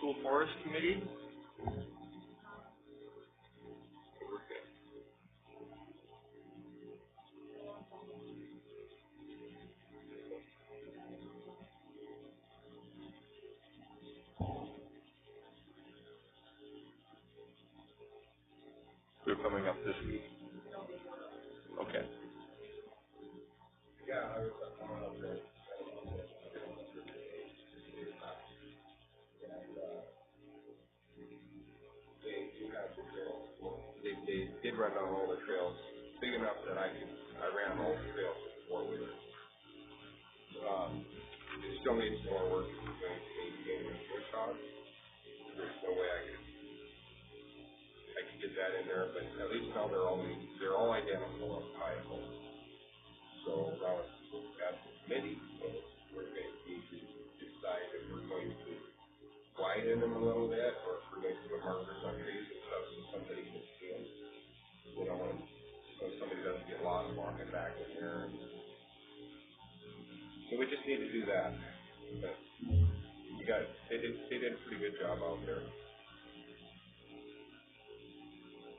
School Forest Committee. They're coming up this week. Okay. Yeah, I was up there. They do have the trails. They did run down all the trails big enough that I ran all the trails with 4-wheelers. It still needs more work to maintain the bush hog. There's no way I could get that in there, but at least now they're all identical and viable. So now it's got the committee, so we're going to need to decide if we're going to widen them a little bit, or if we're going to put markers on trees and stuff so somebody can see them, and so somebody doesn't get lost walking back in there. So we just need to do that. But they did a pretty good job out there.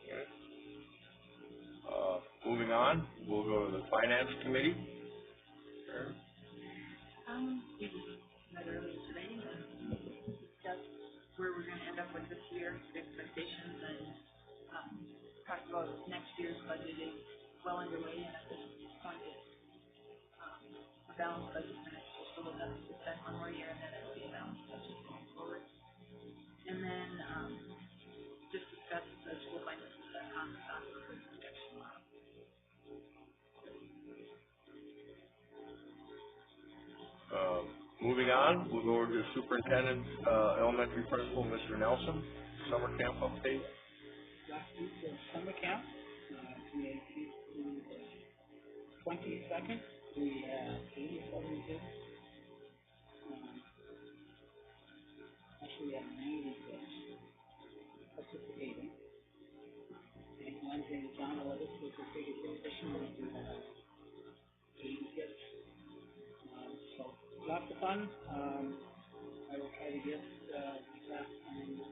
Okay. Moving on, we'll go to the Finance Committee. Sure. We just met earlier today and discussed where we're going to end up with this year, expectations, and talked about next year's budget is well underway, and at this point it's a balanced budget for next year, so we'll have to spend one more year and then it'll be a balanced budget going forward. And then just discuss the school finances that conference on the projection model. Moving on, we'll go over to Superintendent, Elementary Principal, Mr. Nelson, summer camp update. Last week was summer camp, from the 18th to the 22nd. We had 87 kids. Actually, we had 90 kids participating. And one thing John Levis was the biggest addition was we had 80 kids. So lots of fun. I will try to get back and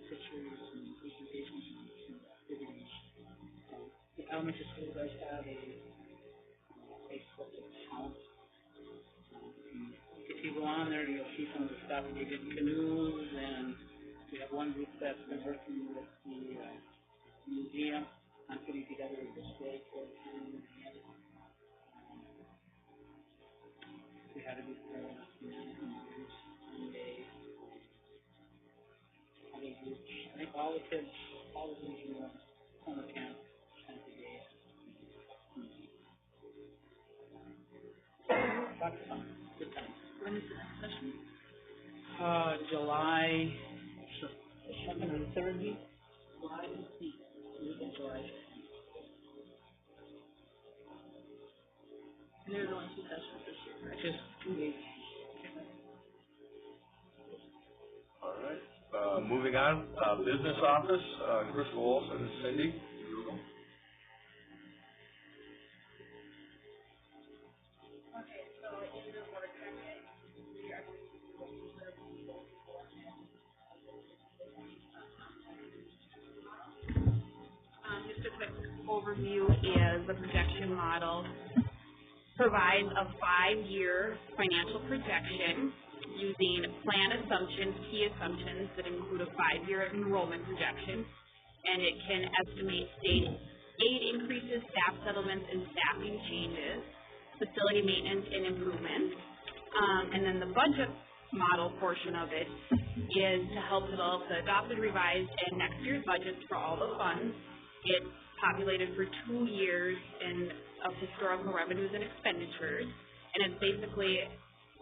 pictures and presentations and some activities. The elementary school does have a Facebook account. If you go on there, you'll see some of the stuff. We did canoes, and we have one group that's been working with the museum on putting together a display for the museum. We had a group there last night, and other groups. I think all the kids, all of them who were summer camp spent the day. Lots of fun. Good time. When is the next session? July 2nd or 3rd week. July 15th. July 15th. And there's only 2 sessions this year, correct? Just 2 weeks. All right. Moving on, Business Office, Chris Olson and Cindy. Okay, so in the board packet, we are going to go over just a quick overview is the projection model provides a 5-year financial projection using plan assumptions, key assumptions that include a 5-year enrollment projection, and it can estimate state aid increases, staff settlements, and staffing changes, facility maintenance and improvements. And then the budget model portion of it is to help develop the adopted, revised, and next year's budgets for all the funds. It's populated for 2 years of historical revenues and expenditures, and it's basically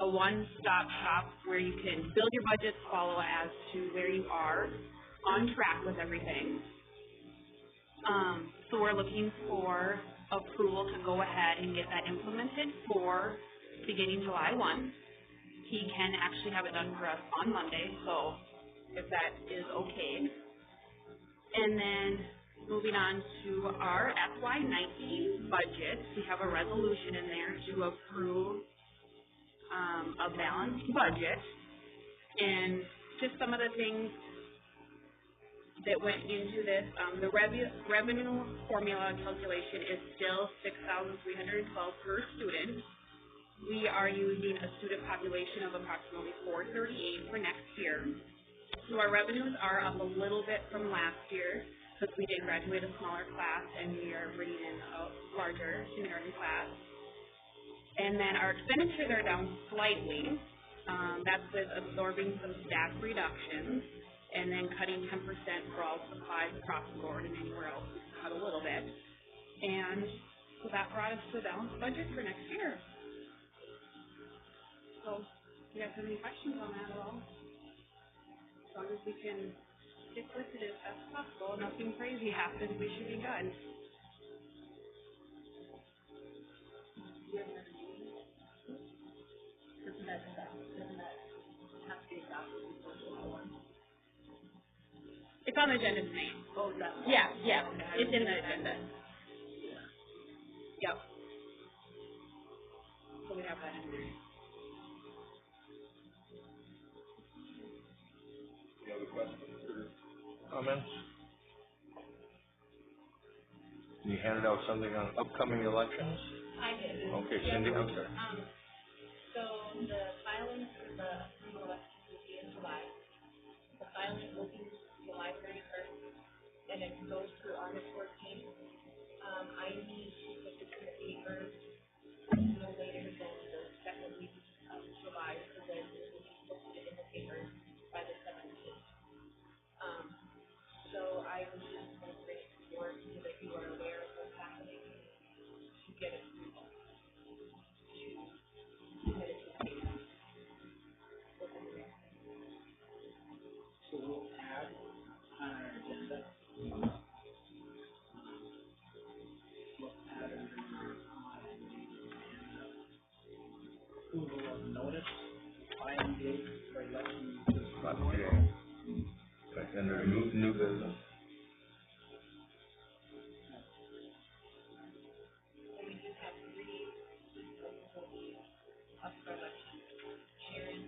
a one-stop shop where you can build your budgets, follow as to where you are on track with everything. So we're looking for approval to go ahead and get that implemented for beginning July 1. He can actually have it done for us on Monday, so if that is okay. And then moving on to our FY19 budget, we have a resolution in there to approve a balanced budget. And to just some of the things that went into this. The revenue formula calculation is still $6,312 per student. We are using a student population of approximately 438 for next year. So our revenues are up a little bit from last year because we did graduate a smaller class and we are bringing in a larger kindergarten class. And then our expenditures are down slightly. That's with absorbing some staff reductions and then cutting 10% for all supplies across the board, and anywhere else we cut a little bit. And so that brought us to a balanced budget for next year. So, do you guys have any questions on that at all? As long as we can stick with it as best possible, nothing crazy happens, we should be good. Doesn't that have to be adopted before July 1? It's on the agenda tonight. Oh, is that? Yeah, it's in the agenda. Yep. So we have that in there. Any other questions or comments? You handed out something on upcoming elections? I did. Okay, Cindy, I'm sorry. So the filing for the upcoming election will be in July. The filing will be July 31st, and it goes through August 14th. I need to put this in the paper no later than the second week of July, so that it will be posted in the paper by the 17th. So I was just going to bring it forward so that you are aware of what's happening to get it through. So we'll add on our agenda, we'll add under approval of notice, filing date for election. Okay. Okay, and there's new business. We just have 3 people who will be up for election. Sharon,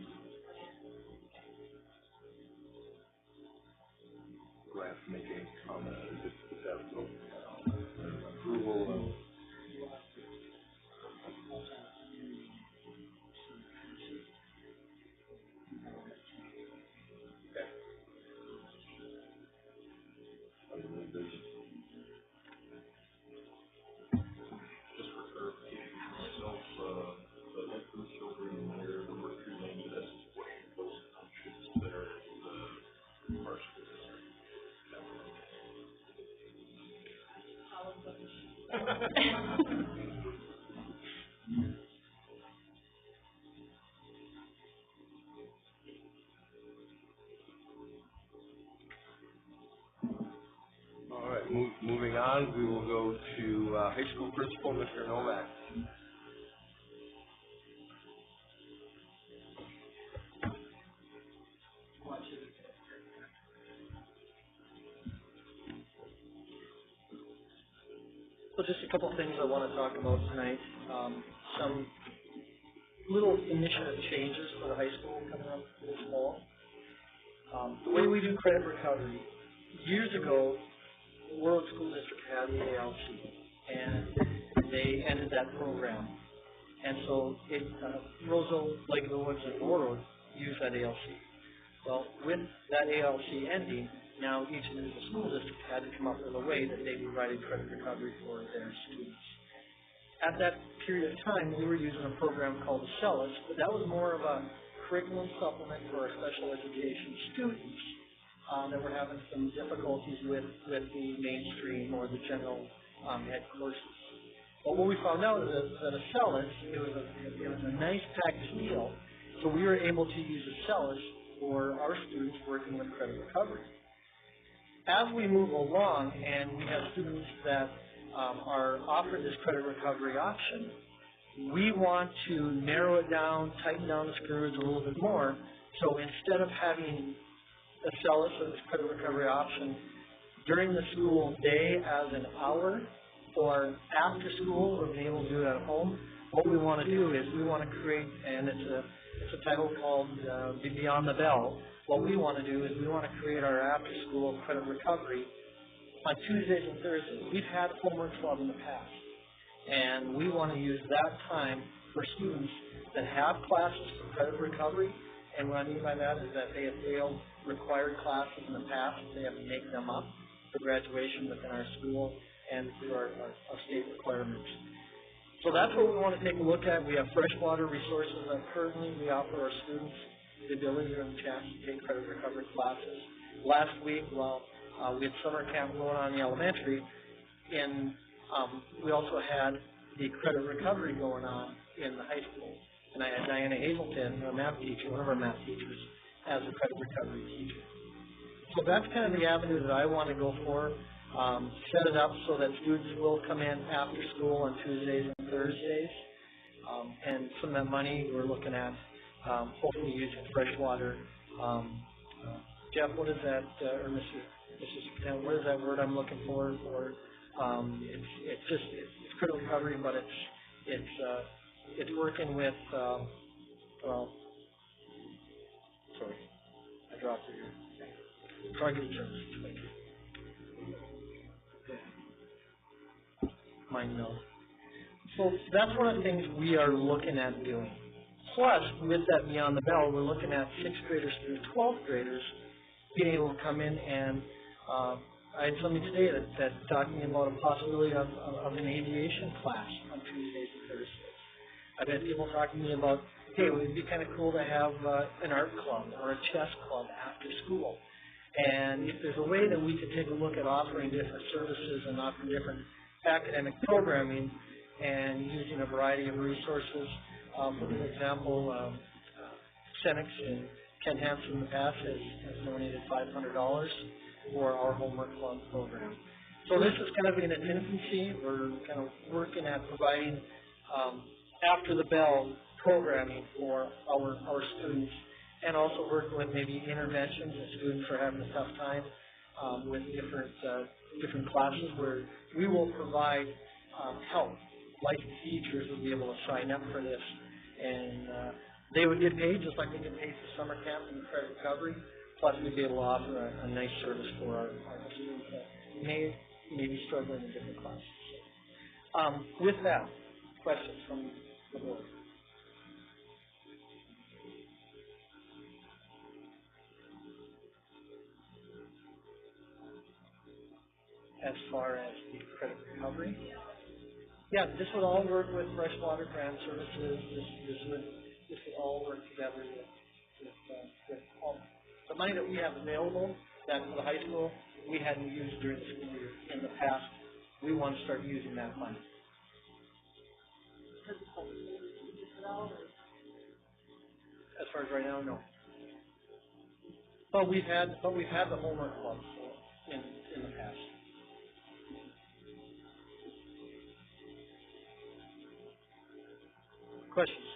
Do I have to make any comment or just have no approval of? Under new business. Just for clarification, myself, the head coach over in there, number 3 names, that's Washington Townships that are in our school district. all of them. All right, moving on, we will go to high school principal, Mr. Novak. So just a couple of things I want to talk about tonight. Some little initiative changes for the high school coming up this fall. The way we do credit recovery, years ago, World School District had the ALC, and they ended that program. And so Roseville, Lake of the Woods, and Warroad used that ALC. Well, with that ALC ending, now each individual school district had to come up with a way that they provided credit recovery for their students. At that period of time, we were using a program called the Celis, but that was more of a curriculum supplement for our special education students that were having some difficulties with the mainstream or the general ed courses. But what we found out is that a Celis, it was a nice package deal, so we were able to use a Celis for our students working with credit recovery. As we move along and we have students that are offered this credit recovery option, we want to narrow it down, tighten down the screws a little bit more. So instead of having a Celis or this credit recovery option during the school day as an hour or after school or being able to do it at home, what we want to do is we want to create, and it's It's a title called Beyond the Bell. What we want to do is we want to create our after-school credit recovery on Tuesdays and Thursdays. We've had homework club in the past, and we want to use that time for students that have classes for credit recovery. And what I mean by that is that they have failed required classes in the past. They have to make them up for graduation within our school and through our state requirements. So that's what we want to take a look at. We have freshwater resources that currently we offer our students the ability and chance to take credit recovery classes. Last week, we had summer camp going on in the elementary, and we also had the credit recovery going on in the high school. And I had Diana Hazelton, a math teacher, one of our math teachers, as a credit recovery teacher. So that's kind of the avenue that I want to go for. Set it up so that students will come in after school on Tuesdays and Thursdays. And some of that money we're looking at hopefully using freshwater. Jeff, what is that, or Mrs. Patel, what is that word I'm looking for? Or it's credit recovery, but it's working with sorry, I dropped it here. Targeted services. Thank you. Mine knows. So that's one of the things we are looking at doing. Plus, with that Beyond the Bell, we're looking at 6th graders through 12th graders being able to come in and I had somebody today that talking about a possibility of an aviation class on Tuesdays and Thursdays. I've had people talking to me about, hey, it would be kind of cool to have an art club or a chess club after school. And if there's a way that we could take a look at offering different services and offering different academic programming and using a variety of resources. For example, Senex and Ken Hansen in the past has donated $500 for our homework club program. So this is kind of in its infancy. We're kind of working at providing after the bell programming for our students, and also working with maybe interventions if students are having a tough time with different classes where we will provide help. Licensed teachers will be able to sign up for this, and they would get paid just like they get paid for summer camp and credit recovery. Plus, we'd be able to offer a nice service for our students that may be struggling in different classes. With that, questions from the board? As far as the credit recovery? Yeah, this would all work with freshwater grant services. This would all work together with all the money that we have available that for the high school we hadn't used during the school year in the past. We want to start using that money. As far as right now, no. But we've had the homework club in the past. Questions?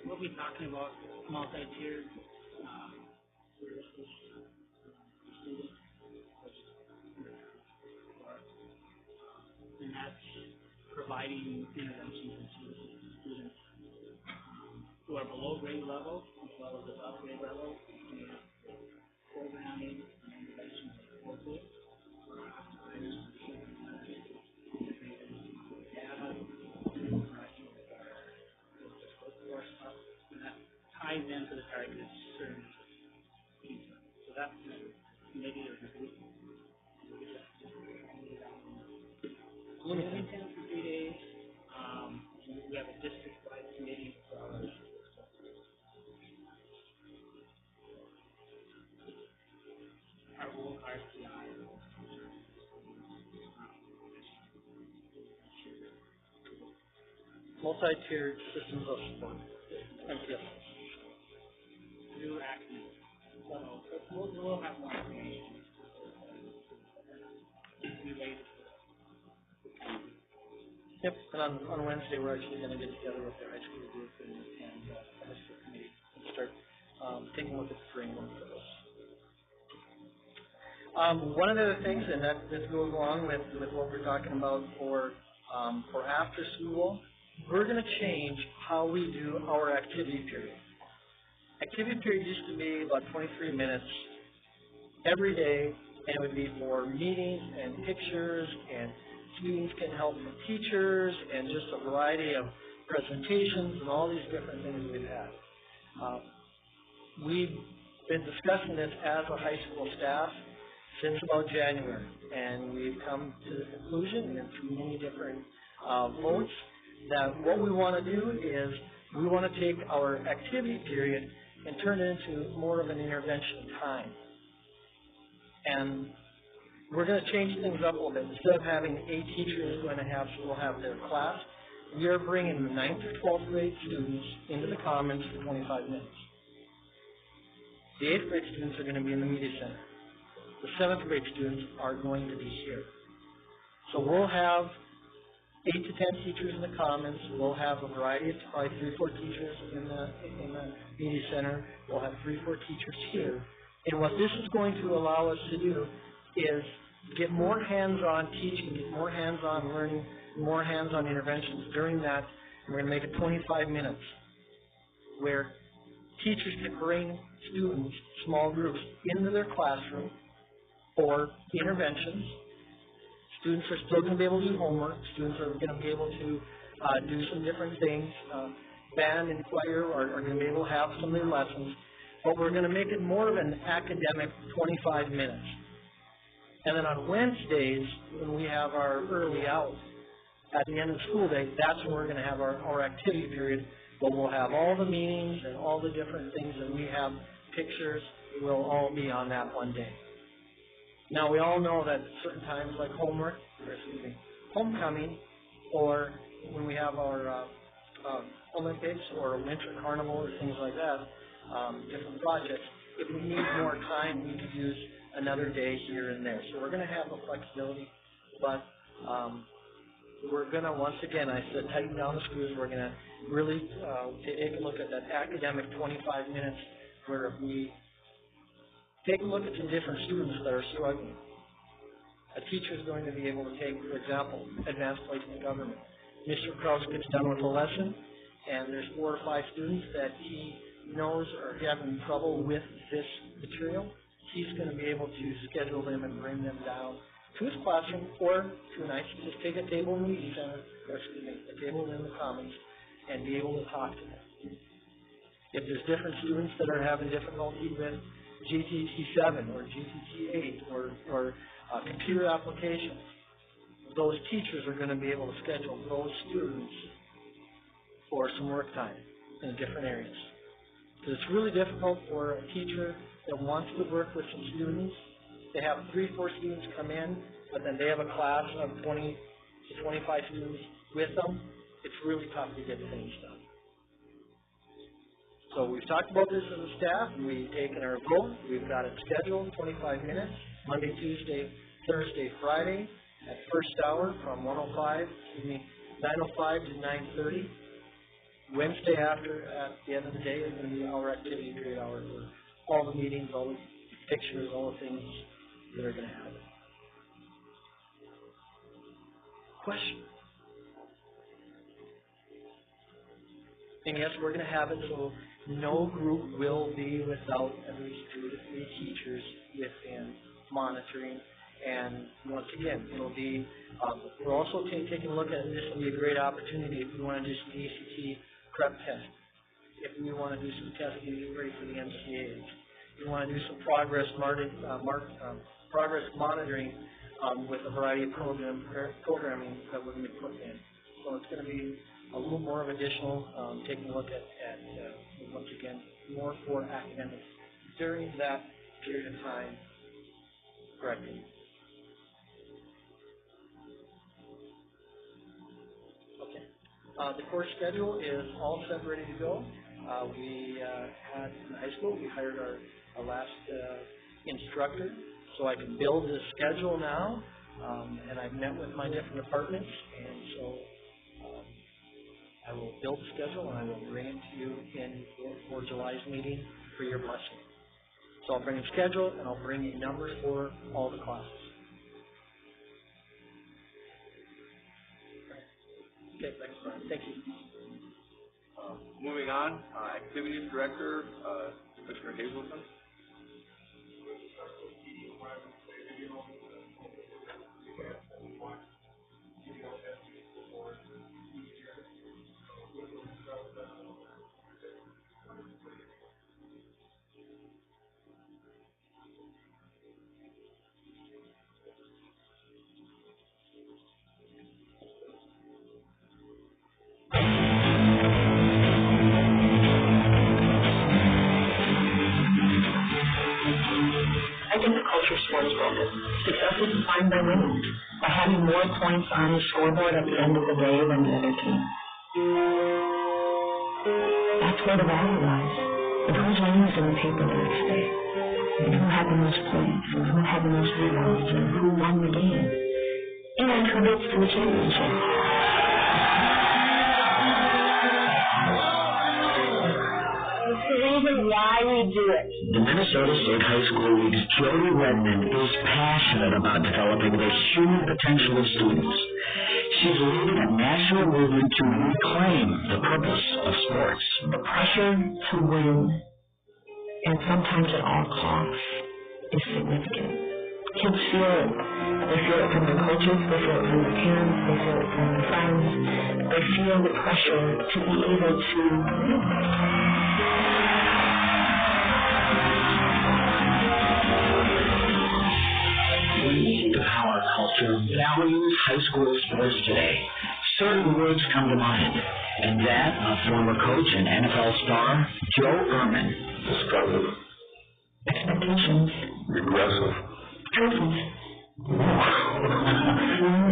We'll be talking about multi-tiered services for students, and that's providing interventions and services to students who are below grade level as well as above grade level, and programming and interventions appropriate for providers to be ties into the targeted services. So that's the committee or the group. Bloomington for 3 days. We have a district-wide committee for our whole RCI. Multi-tiered systems of support. MTS. Through Acme. So we'll have more information. Yep, and on Wednesday we're actually going to get together with the high school group and the high school committee and start taking a look at the framework for this. One of the other things, and this goes along with what we're talking about for after school, we're going to change how we do our activity period. Activity period used to be about 23 minutes every day, and it would be for meetings and pictures, and students can help from teachers, and just a variety of presentations and all these different things we've had. We've been discussing this as a high school staff since about January, and we've come to the conclusion, and through many different votes, that what we want to do is we want to take our activity period and turn it into more of an intervention time. And we're going to change things up a little bit. Instead of having 8 teachers will have their class, we are bringing the 9th to 12th grade students into the Commons for 25 minutes. The 8th grade students are going to be in the Media Center. The 7th grade students are going to be here. So we'll have 8 to 10 teachers in the Commons. We'll have a variety of, probably 3 or 4 teachers in the Media Center. We'll have 3 or 4 teachers here. And what this is going to allow us to do is get more hands-on teaching, get more hands-on learning, more hands-on interventions. During that, we're going to make it 25 minutes where teachers can bring students, small groups, into their classroom for interventions. Students are still going to be able to do homework. Students are going to be able to do some different things. Band and choir are going to be able to have some of their lessons. But we're going to make it more of an academic 25 minutes. And then on Wednesdays, when we have our early out, at the end of the school day, that's when we're going to have our activity period, where we'll have all the meetings and all the different things that we have, pictures, will all be on that one day. Now, we all know that at certain times, like homecoming, or when we have our Olympics or winter carnival or things like that, different projects, if we need more time, we can use another day here and there. So we're going to have the flexibility, but we're going to, once again, I said, tighten down the screws. We're going to really take a look at that academic 25 minutes, where if we take a look at some different students that are struggling. A teacher is going to be able to take, for example, advanced placement government. Mr. Krause gets done with a lesson, and there's 4 or 5 students that he knows are having trouble with this material. He's going to be able to schedule them and bring them down to his classroom, or to just take a table in the Media Center, or a table in the Commons, and be able to talk to them. If there's different students that are having difficulty with GTT7 or GTT8 or computer applications, those teachers are going to be able to schedule those students for some work time in different areas. Because it's really difficult for a teacher that wants to work with some students. They have 3 or 4 students come in, but then they have a class of 20 to 25 students with them. It's really tough to get things done. So we've talked about this as a staff. We've taken our vote. We've got it scheduled 25 minutes, Monday, Tuesday, Thursday, Friday, at first hour from 9:05 to 9:30. Wednesday after, at the end of the day, is going to be our activity period hour for all the meetings, all the pictures, all the things that are going to happen. Question? And yes, we're going to have it so no group will be without at least 2 to 3 teachers within monitoring. And once again, it'll be, we're also taking a look at, and this will be a great opportunity if we want to do some ACT prep testing, if we want to do some testing ready for the MCAs, if we want to do some progress monitoring with a variety of programming that we're going to put in. So it's going to be a little more of additional, taking a look at once again, more for academics during that period of time. Correct. Okay. The course schedule is all set, ready to go. We had in high school, we hired our last instructor, so I can build this schedule now. And I've met with my different departments, and so I will build the schedule and I will bring it to you in for July's meeting for your blessing. So I'll bring a schedule and I'll bring you numbers for all the classes. Okay, thanks, Brian. Thank you. Moving on, Activities Director, Mr. Hazelton. I think the culture sport is broken. Success is defined by winning, by having more points on the scoreboard at the end of the day than the other team. That's where the value lies. And whose name is in the paper the next day. And who had the most points, and who had the most rebounds, and who won the game. And who gets to the championship. It's the reason why we do it. The Minnesota State High School League's Jody Redmond is passionate about developing the human potential of students. She's leading a national movement to reclaim the purpose of sports. The pressure to win, and sometimes at all costs, is significant. Kids feel it. They feel it from their coaches, they feel it from their parents, they feel it from their friends. They feel the pressure to be able to The power culture values high school sports today. Certain words come to mind, and that of former coach and NFL star Joe Ehrman. Discovered. expectations, Regressive. truthful, win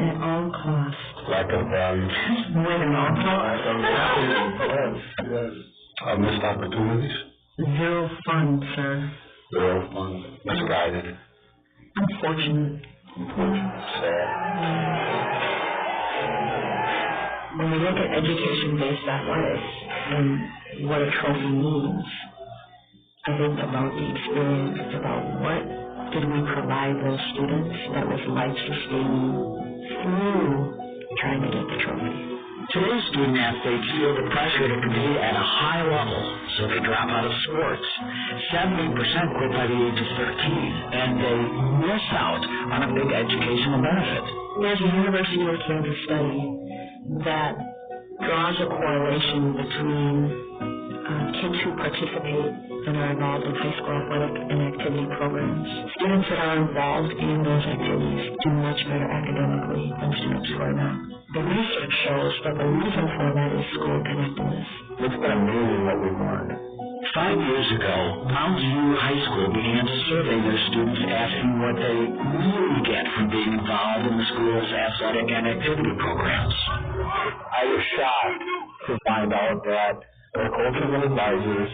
at all costs. Lack of value. Win at all Lack of costs. value. Yes. Missed opportunities. Zero fun, sir. Zero fun. Misguided. Unfortunate. Sad. When we look at education-based athletics and what a trophy means, I think about the experience. It's about what did we provide those students that was life-sustaining through trying to get the trophy. Today's student athletes feel the pressure to compete at a high level, so they drop out of sports. 70% quit by the age of 13, and they miss out on a big educational benefit. There's a University of Kansas study that draws a correlation between kids who participate and are involved in high school athletic and activity programs. Students that are involved in those activities do much better academically than students who are not. The research shows that the reason for that is school connectedness. It's been amazing what we've learned. 5 years ago, Mounds View High School began to survey their students, asking what they really get from being involved in the school's athletic and activity programs. I was shocked to find out that our coaches and advisors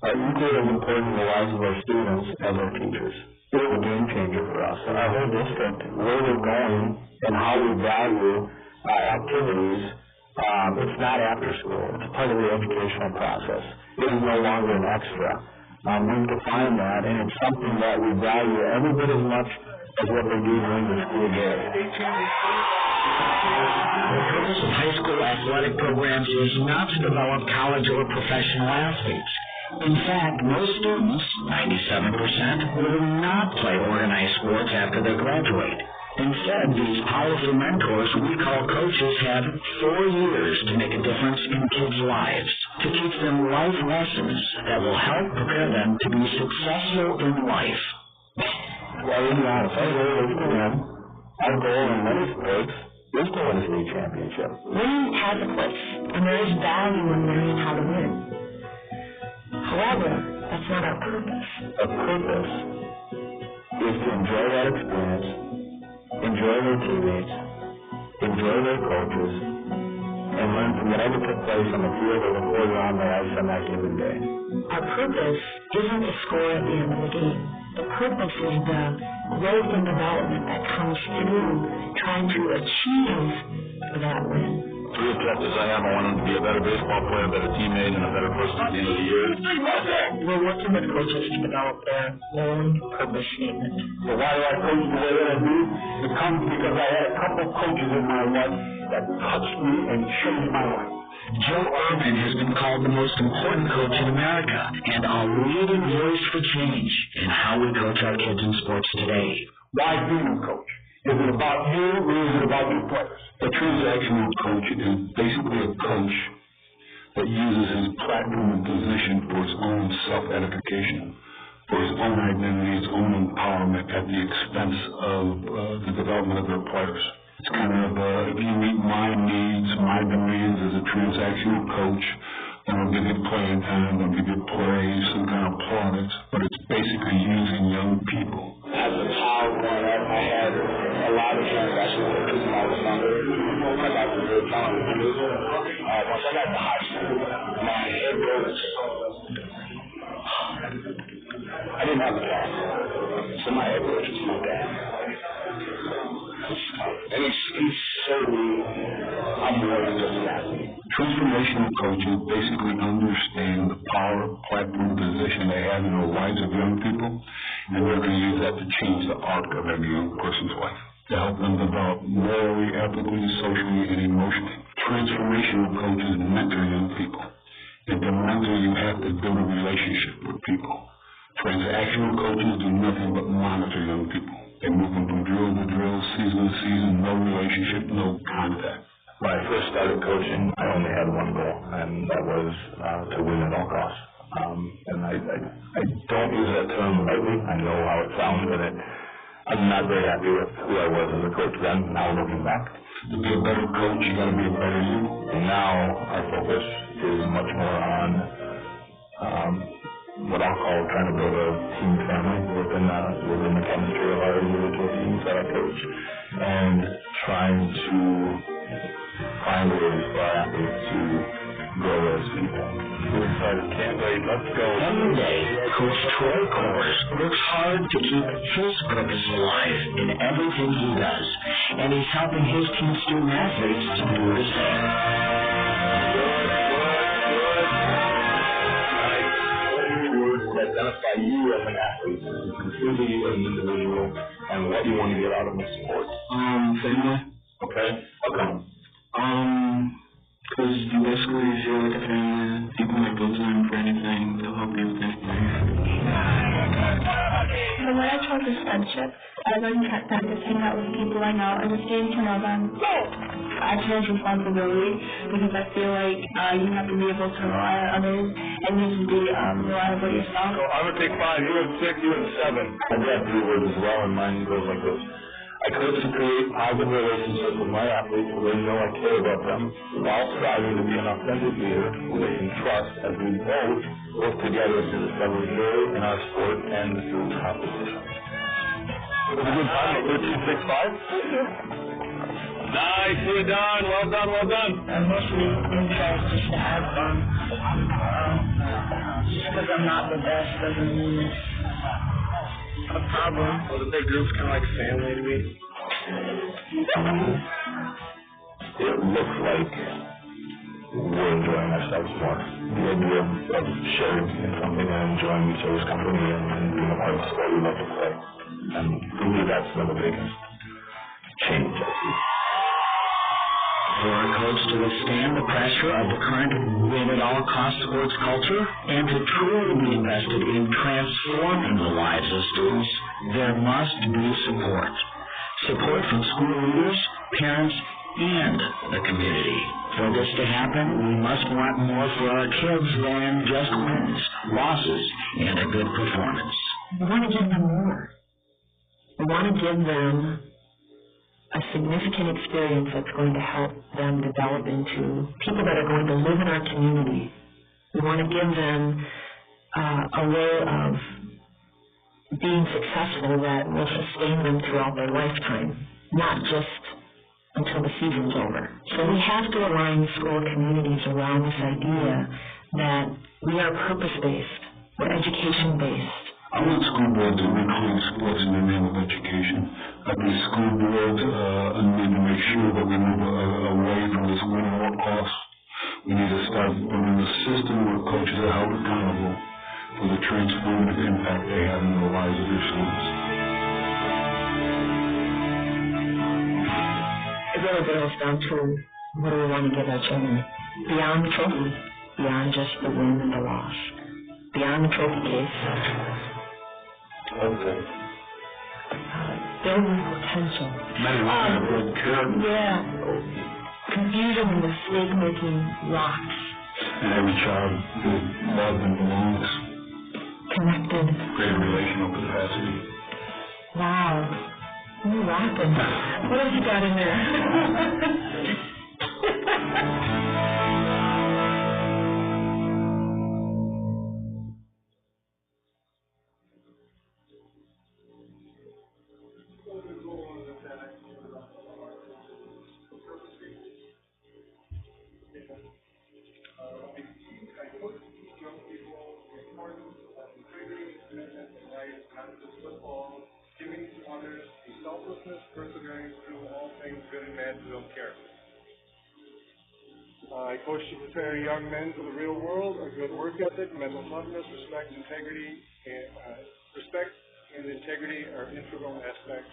are equally as important in the lives of our students as our teachers. It was a game changer for us. Our whole district, where we're going and how we value activities, it's not after school. It's part of the educational process. It is no longer an extra. We've defined that, and it's something that we value every bit as much as what they do during the school day. The purpose of high school athletic programs is not to develop college or professional athletes. In fact, most students, 97%, will not play organized sports after they graduate. Instead, these powerful mentors we call coaches have 4 years to make a difference in kids' lives, to teach them life lessons that will help prepare them to be successful in life. Well, to be honest, our goal is to win. Our goal in many sports is to win a state championship. Winning has a place, and there is value in learning how to win. However, that's not our purpose. Our purpose is to enjoy that experience, enjoy their teammates, enjoy their coaches, and learn from whatever took place on the field or the court around their ice on that given day. Our purpose isn't the score at the end of the game. The purpose is the growth and development that comes through trying to achieve that win. three objectives I have. I want him to be a better baseball player, a better teammate, and a better person at the end of the year. We're working with coaches to develop their own purpose statement. So why do I coach the way that I do? It comes because I had a couple coaches in my life that touched me and changed my life. Joe Urban has been called the most important coach in America and a leading voice for change in how we coach our kids in sports today. Why do you coach? Is it about you or is it about your players? A transactional coach is basically a coach that uses his platform and position for his own self-edification, for his own identity, his own empowerment at the expense of the development of their players. It's kind of, if you meet my needs, my demands as a transactional coach, then I'll give you playing time, I'll give you praise, some kind of plaudits, but it's basically using young people. As a child growing up, I had a lot of transactional coaches when I was younger. I got to really talented individual. Once I got to high school, my head coach, I didn't have a dad, so my head coach was my dad. And he showed me I'm more than just an athlete. Transformational coaches basically understand the power, platform, position they have in the lives of young people, and they're going to use that to change the arc of every young person's life, to help them develop morally, ethically, socially, and emotionally. Transformational coaches mentor young people. And to mentor, you have to build a relationship with people. Transactional coaches do nothing but monitor young people. They move them from drill to drill, season to season, no relationship, no contact. When I first started coaching, I only had one goal, and that was to win at all costs. And I don't use that term lightly. I know how it sounds, and I'm not very happy with who I was as a coach then. Now looking back, to be a better coach, you got to be a better you. And now our focus is much more on what I'll call trying to build a team family within the chemistry of our individual teams that I coach, and trying to find ways for our athletes to grow as people. We're excited. Can't wait. Let's go. Every day, Coach Troy Kors works hard to keep his purpose alive in everything he does, and he's helping his team student athletes to do the same. Identify you as an athlete, completely you as an individual, and what you want to get out of the sport. Family. Okay? Okay. Because you basically feel like a family, people might go to them for anything, they'll help you with anything. The way I chose is friendship. I learned that to hang out with people I know and just getting to know them. I chose responsibility because I feel like you have to be able to rely on others and you can be reliable yourself. So I'm going to take 5, you have 6, you have 7. I've got 3 words as well, and mine goes like this. I coach to create positive relationships with my athletes so they know I care about them, while striving to be an authentic leader who they can trust as we both work together to discover joy in our sport and through competition. It was a good time, 13.65. Nicely done, well done, well done. I'm mostly interested just to have fun. Just because I'm not the best doesn't mean it's a problem. Well, the big group's kind of like family to me. It looks like we're enjoying ourselves more. The idea of sharing in something and enjoying each other's company and being a part of the sport we love to play. And for me, that's been the biggest change I see. For a coach to withstand the pressure of the current win-at-all-cost sports culture and to truly be invested in transforming the lives of students, there must be support. Support from school leaders, parents, and the community. For this to happen, we must want more for our kids than just wins, losses, and a good performance. We want to give them more. We want to give them a significant experience that's going to help them develop into people that are going to live in our community. We want to give them a way of being successful that will sustain them throughout their lifetime, not just until the season's over. So we have to align school communities around this idea that we are purpose-based, we're education-based, I want school boards to reclaim sports in the name of education. I think school boards need to make sure that we move away from this win at all costs. We need to start building a system where coaches are held accountable for the transformative impact they have in the lives of their students. It really boils down to what do we want to give our children? Beyond the trophy, beyond just the win and the loss. Beyond the trophy case. Okay. Building potential. Yeah. Confusion and mistake-making rocks. And every child is loved and belongs. Connected. Greater relational capacity. Wow. You're rapping. What else you got in there? Giving to others, selflessness, perseverance through all things good and bad to build character. I coach to prepare young men for the real world, a good work ethic, mental toughness, respect, integrity, and integrity are integral aspects.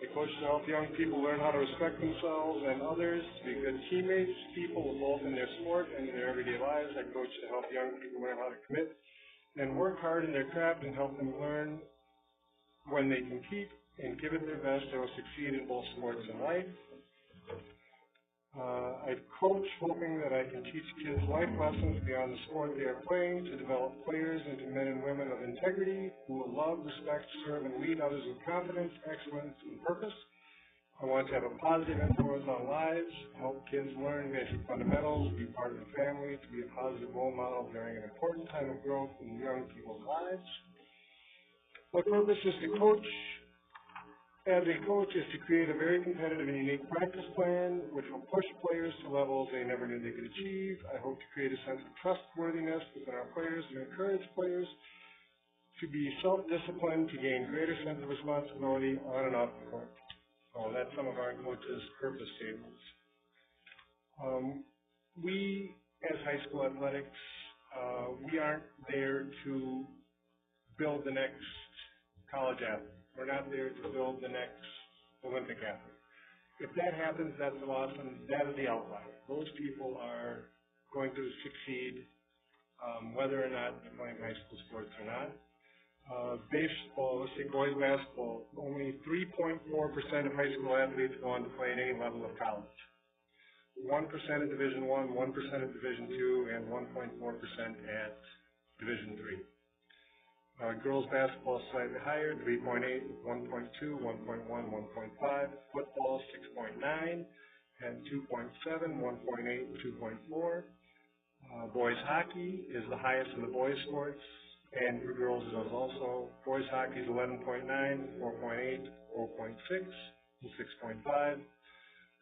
I coach to help young people learn how to respect themselves and others, to be good teammates, people both in their sport and in their everyday lives. I coach to help young people learn how to commit and work hard in their craft and help them learn when they compete and give it their best, they will succeed in both sports and life. I coach hoping that I can teach kids life lessons beyond the sport they are playing to develop players into men and women of integrity who will love, respect, serve, and lead others with confidence, excellence, and purpose. I want to have a positive influence on lives, help kids learn basic fundamentals, be part of the family, to be a positive role model during an important time of growth in young people's lives. My purpose is to coach, as a coach, is to create a very competitive and unique practice plan which will push players to levels they never knew they could achieve. I hope to create a sense of trustworthiness within our players and encourage players to be self-disciplined, to gain greater sense of responsibility on and off the court. So that's some of our coaches' purpose statements. We, as high school athletics, we aren't there to build the next college athlete. We're not there to build the next Olympic athlete. If that happens, that's awesome. That is the outlier. Those people are going to succeed whether or not they're playing high school sports or not. Baseball, let's say boys basketball, only 3.4% of high school athletes go on to play at any level of college. 1% at Division I, 1% at Division II, and 1.4% at Division III. Girls basketball is slightly higher, 3.8, 1.2, 1.1, 1.5. Football, 6.9, and 2.7, 1.8, 2.4. Boys hockey is the highest of the boys sports, and for girls it is also. Boys hockey is 11.9, 4.8, 4.6, and 6.5.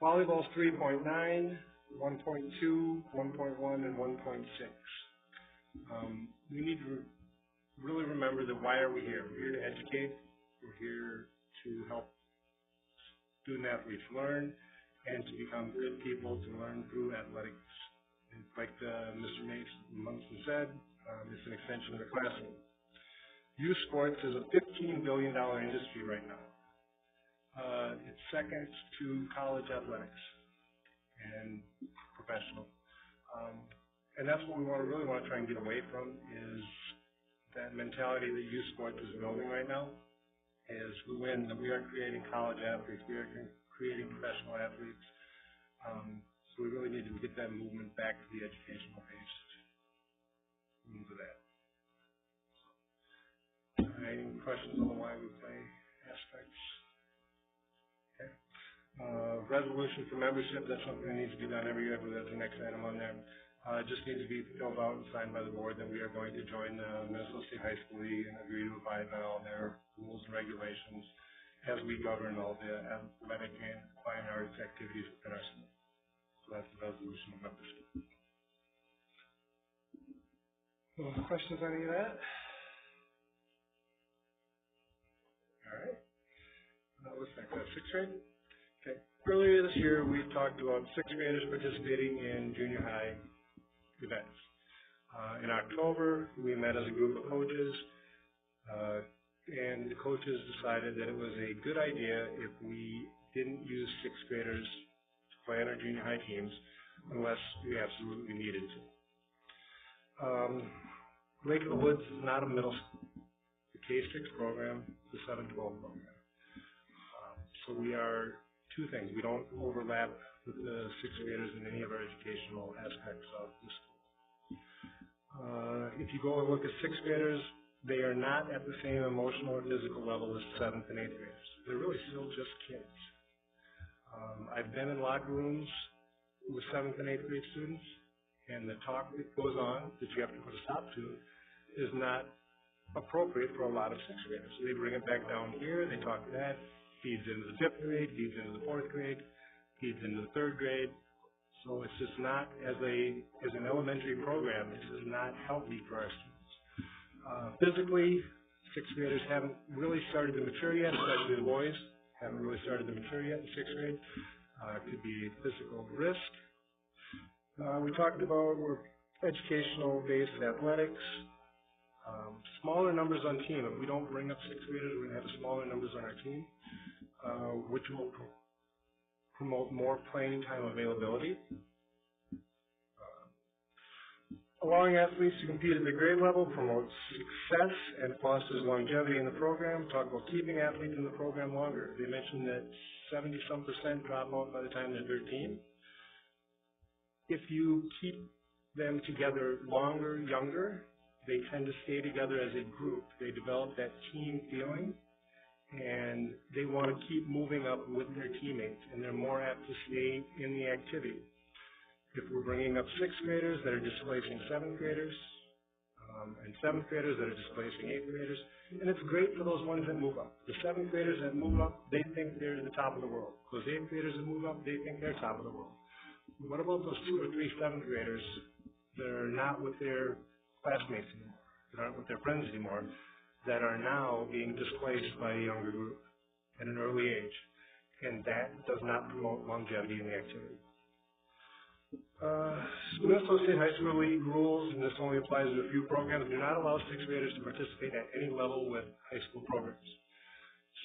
Volleyball is 3.9, 1.2, 1.1, and 1.6. We need to really remember that why are we here? We're here to educate. We're here to help student athletes learn and to become good people to learn through athletics. And like Mr. Munson said, it's an extension of the classroom. Youth sports is a $15 billion industry right now. It's second to college athletics and professional. And that's what we really want to try and get away from is that mentality that youth sports is building right now is we win, that we are creating college athletes, we are creating professional athletes. So we really need to get that movement back to the educational based means of that. Any questions on the why we play aspects? Okay. Resolution for membership, that's something that needs to be done every year, but that's the next item on there. It just needs to be filled out and signed by the board that we are going to join the Minnesota State High School League and agree to abide by all their rules and regulations as we govern all the athletic and fine arts activities within our school. So that's the resolution of membership. Questions on any of that? what's next? Sixth grade? Okay. Earlier this year, we talked about sixth graders participating in junior high events. In October, we met as a group of coaches, and the coaches decided that it was a good idea if we didn't use sixth graders to play on our junior high teams unless we absolutely needed to. Lake of the Woods is not a middle school. The K-6 program, the 7-12 program. So we are two things. We don't overlap with the sixth graders in any of our educational aspects of the school. If you go and look at sixth graders, they are not at the same emotional or physical level as seventh and eighth graders. They're really still just kids. I've been in locker rooms with seventh and eighth grade students, and the talk that goes on that you have to put a stop to is not appropriate for a lot of sixth graders. So they bring it back down here, they talk that, feeds into the fifth grade, feeds into the fourth grade, feeds into the third grade. So it's just not, as an elementary program, this is not healthy for our students. Physically, sixth graders haven't really started to mature yet, especially the boys haven't really started to mature yet in sixth grade. It could be physical risk. We talked about educational-based athletics. Smaller numbers on team. If we don't bring up sixth graders, we're going to have smaller numbers on our team, which will promote more playing time availability. Allowing athletes to compete at the grade level promotes success and fosters longevity in the program. Talk about keeping athletes in the program longer. They mentioned that 70-some% drop out by the time they're 13. If you keep them together longer, younger, they tend to stay together as a group. They develop that team feeling, and they want to keep moving up with their teammates, and they're more apt to stay in the activity. If we're bringing up sixth graders that are displacing seventh graders, and seventh graders that are displacing eighth graders, and it's great for those ones that move up. The seventh graders that move up, they think they're the top of the world. Those eighth graders that move up, they think they're top of the world. What about those 2 or 3 seventh graders that are not with their classmates anymore, that aren't with their friends anymore, that are now being displaced by a younger group at an early age? And that does not promote longevity in the activity. Minnesota State High School League rules, and this only applies to a few programs, do not allow sixth graders to participate at any level with high school programs.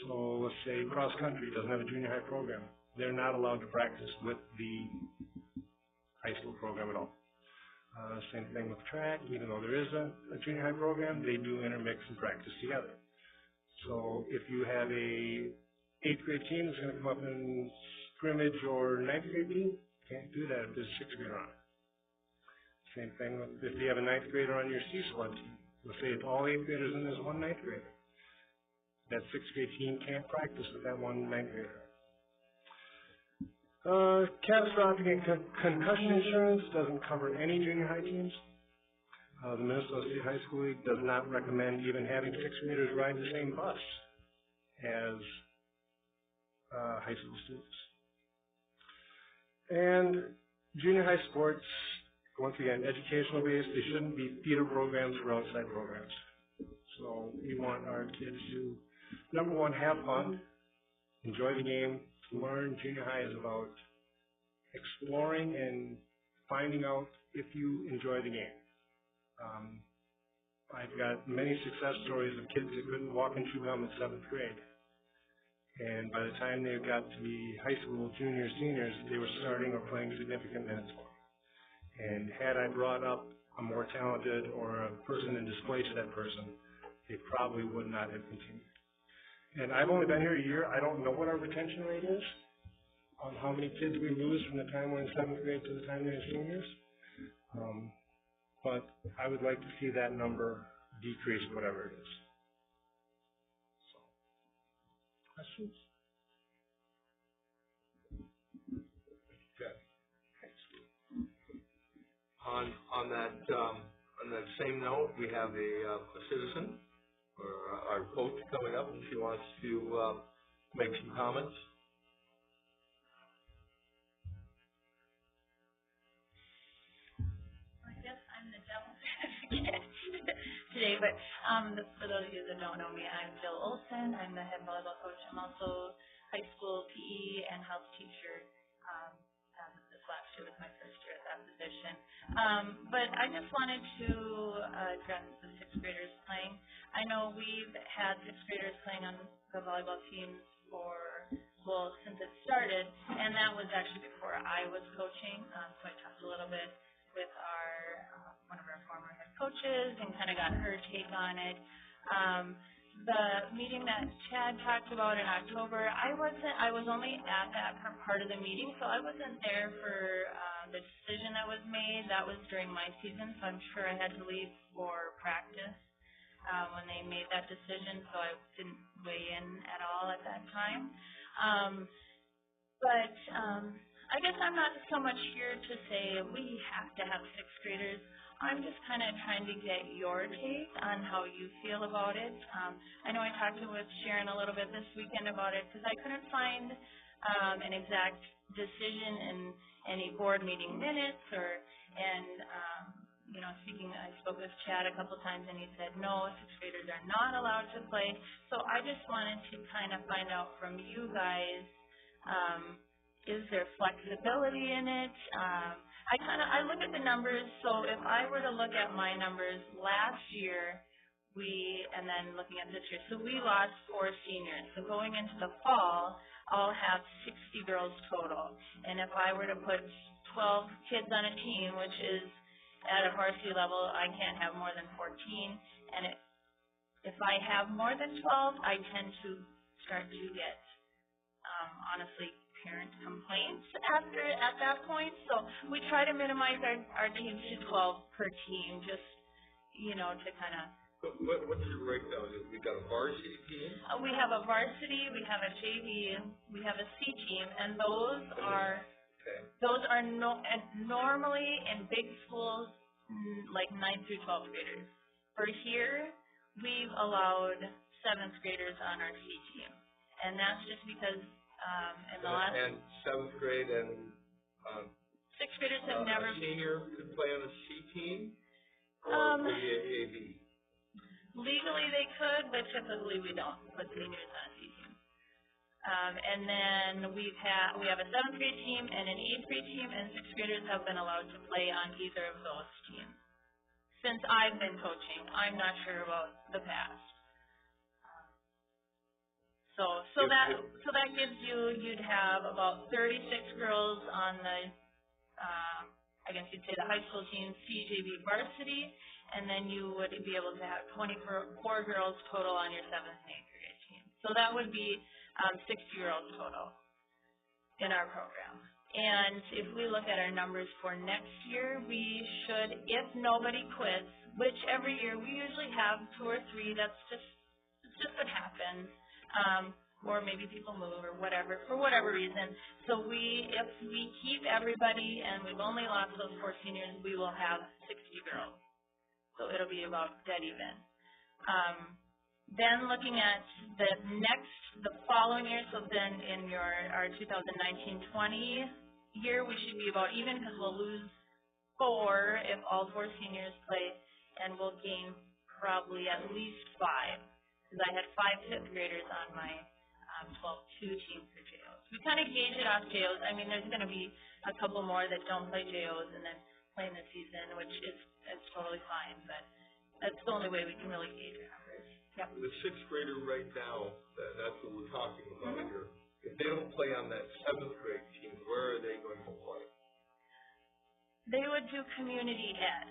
So let's say cross country doesn't have a junior high program. They're not allowed to practice with the high school program at all. Same thing with track. Even though there is a junior high program, they do intermix and practice together. So if you have a 8th grade team that's going to come up in scrimmage or 9th grade team, can't do that if there's a 6th grader on it. Same thing with if you have a 9th grader on your C-SLUD team. Let's say it's all 8th graders and there's one 9th grader. That 6th grade team can't practice with that one 9th grader. Catastrophic and concussion insurance doesn't cover any junior high teams. The Minnesota State High School League does not recommend even having 6th graders ride the same bus as high school students. And junior high sports, once again, educational based, they shouldn't be theater programs or outside programs. So we want our kids to, number one, have fun, enjoy the game, learn. Junior high is about exploring and finding out if you enjoy the game. I've got many success stories of kids that couldn't walk and chew gum in 7th grade. And by the time they got to be high school juniors, seniors, they were starting or playing significant minutes for them. And had I brought up a more talented or a person and displaced that person, they probably would not have continued. And I've only been here a year. I don't know what our retention rate is on how many kids we lose from the time we're in 7th grade to the time they're seniors. But I would like to see that number decrease, whatever it is. So, questions? Okay. On that same note, we have a citizen or our coach coming up, and she wants to make some comments. Today, but for those of you that don't know me, I'm Jill Olson. I'm the head volleyball coach. I'm also high school PE and health teacher. This last year was my first year at that position. But I just wanted to address the sixth graders playing. I know we've had sixth graders playing on the volleyball teams since it started, and that was actually before I was coaching. So I talked a little bit with one of our former head coaches and kind of got her take on it. The meeting that Chad talked about in October, I was only at that part of the meeting, so I wasn't there for the decision that was made. That was during my season, so I'm sure I had to leave for practice when they made that decision, so I didn't weigh in at all at that time. But I guess I'm not so much here to say we have to have sixth graders. I'm just kind of trying to get your take on how you feel about it. I know I talked with Sharon a little bit this weekend about it because I couldn't find an exact decision in any board meeting minutes I spoke with Chad a couple times and he said, no, sixth graders are not allowed to play. So I just wanted to kind of find out from you guys, is there flexibility in it? I look at the numbers, so if I were to look at my numbers last year, and then looking at this year, so we lost 4 seniors. So going into the fall, I'll have 60 girls total. And if I were to put 12 kids on a team, which is at a varsity level, I can't have more than 14. And if I have more than 12, I tend to start to get, honestly, parent complaints at that point. So we try to minimize our teams to 12 per team, just, to kind of. What's your breakdown? We got a varsity team? We have a varsity, we have a JV, we have a C team, and those are normally in big schools, like 9th through 12th graders. For here, we've allowed 7th graders on our C team, and that's just because in the last. And 7th grade and 6th graders have never. A senior could play on a C team, or maybe a AV. Legally they could, but typically we don't put seniors on a C team. And then we have a 7th grade team and an 8th grade team, and 6th graders have been allowed to play on either of those teams. Since I've been coaching, I'm not sure about the past. So that gives you'd have about 36 girls on the, I guess you'd say the high school team, CJV varsity, and then you would be able to have 24 girls total on your 7th and 8th grade team. So that would be 60 girls total in our program. And if we look at our numbers for next year, we should, if nobody quits, which every year we usually have 2 or 3, that's just what happens. Or maybe people move or whatever, for whatever reason. So if we keep everybody and we've only lost those 4 seniors, we will have 60 girls. So it'll be about dead even. Then looking at the following year, so then in our 2019-20 year, we should be about even because we'll lose 4 if all 4 seniors play, and we'll gain probably at least 5. Because I had 5 5th graders on my 12-2 team for JOs. We kind of gauge it off JOs. I mean, there's going to be a couple more that don't play JOs and then play in the season, which is totally fine, but that's the only way we can really gauge our numbers. Yep. The 6th grader right now, that's what we're talking about here. If they don't play on that 7th grade team, where are they going to play? They would do community ed.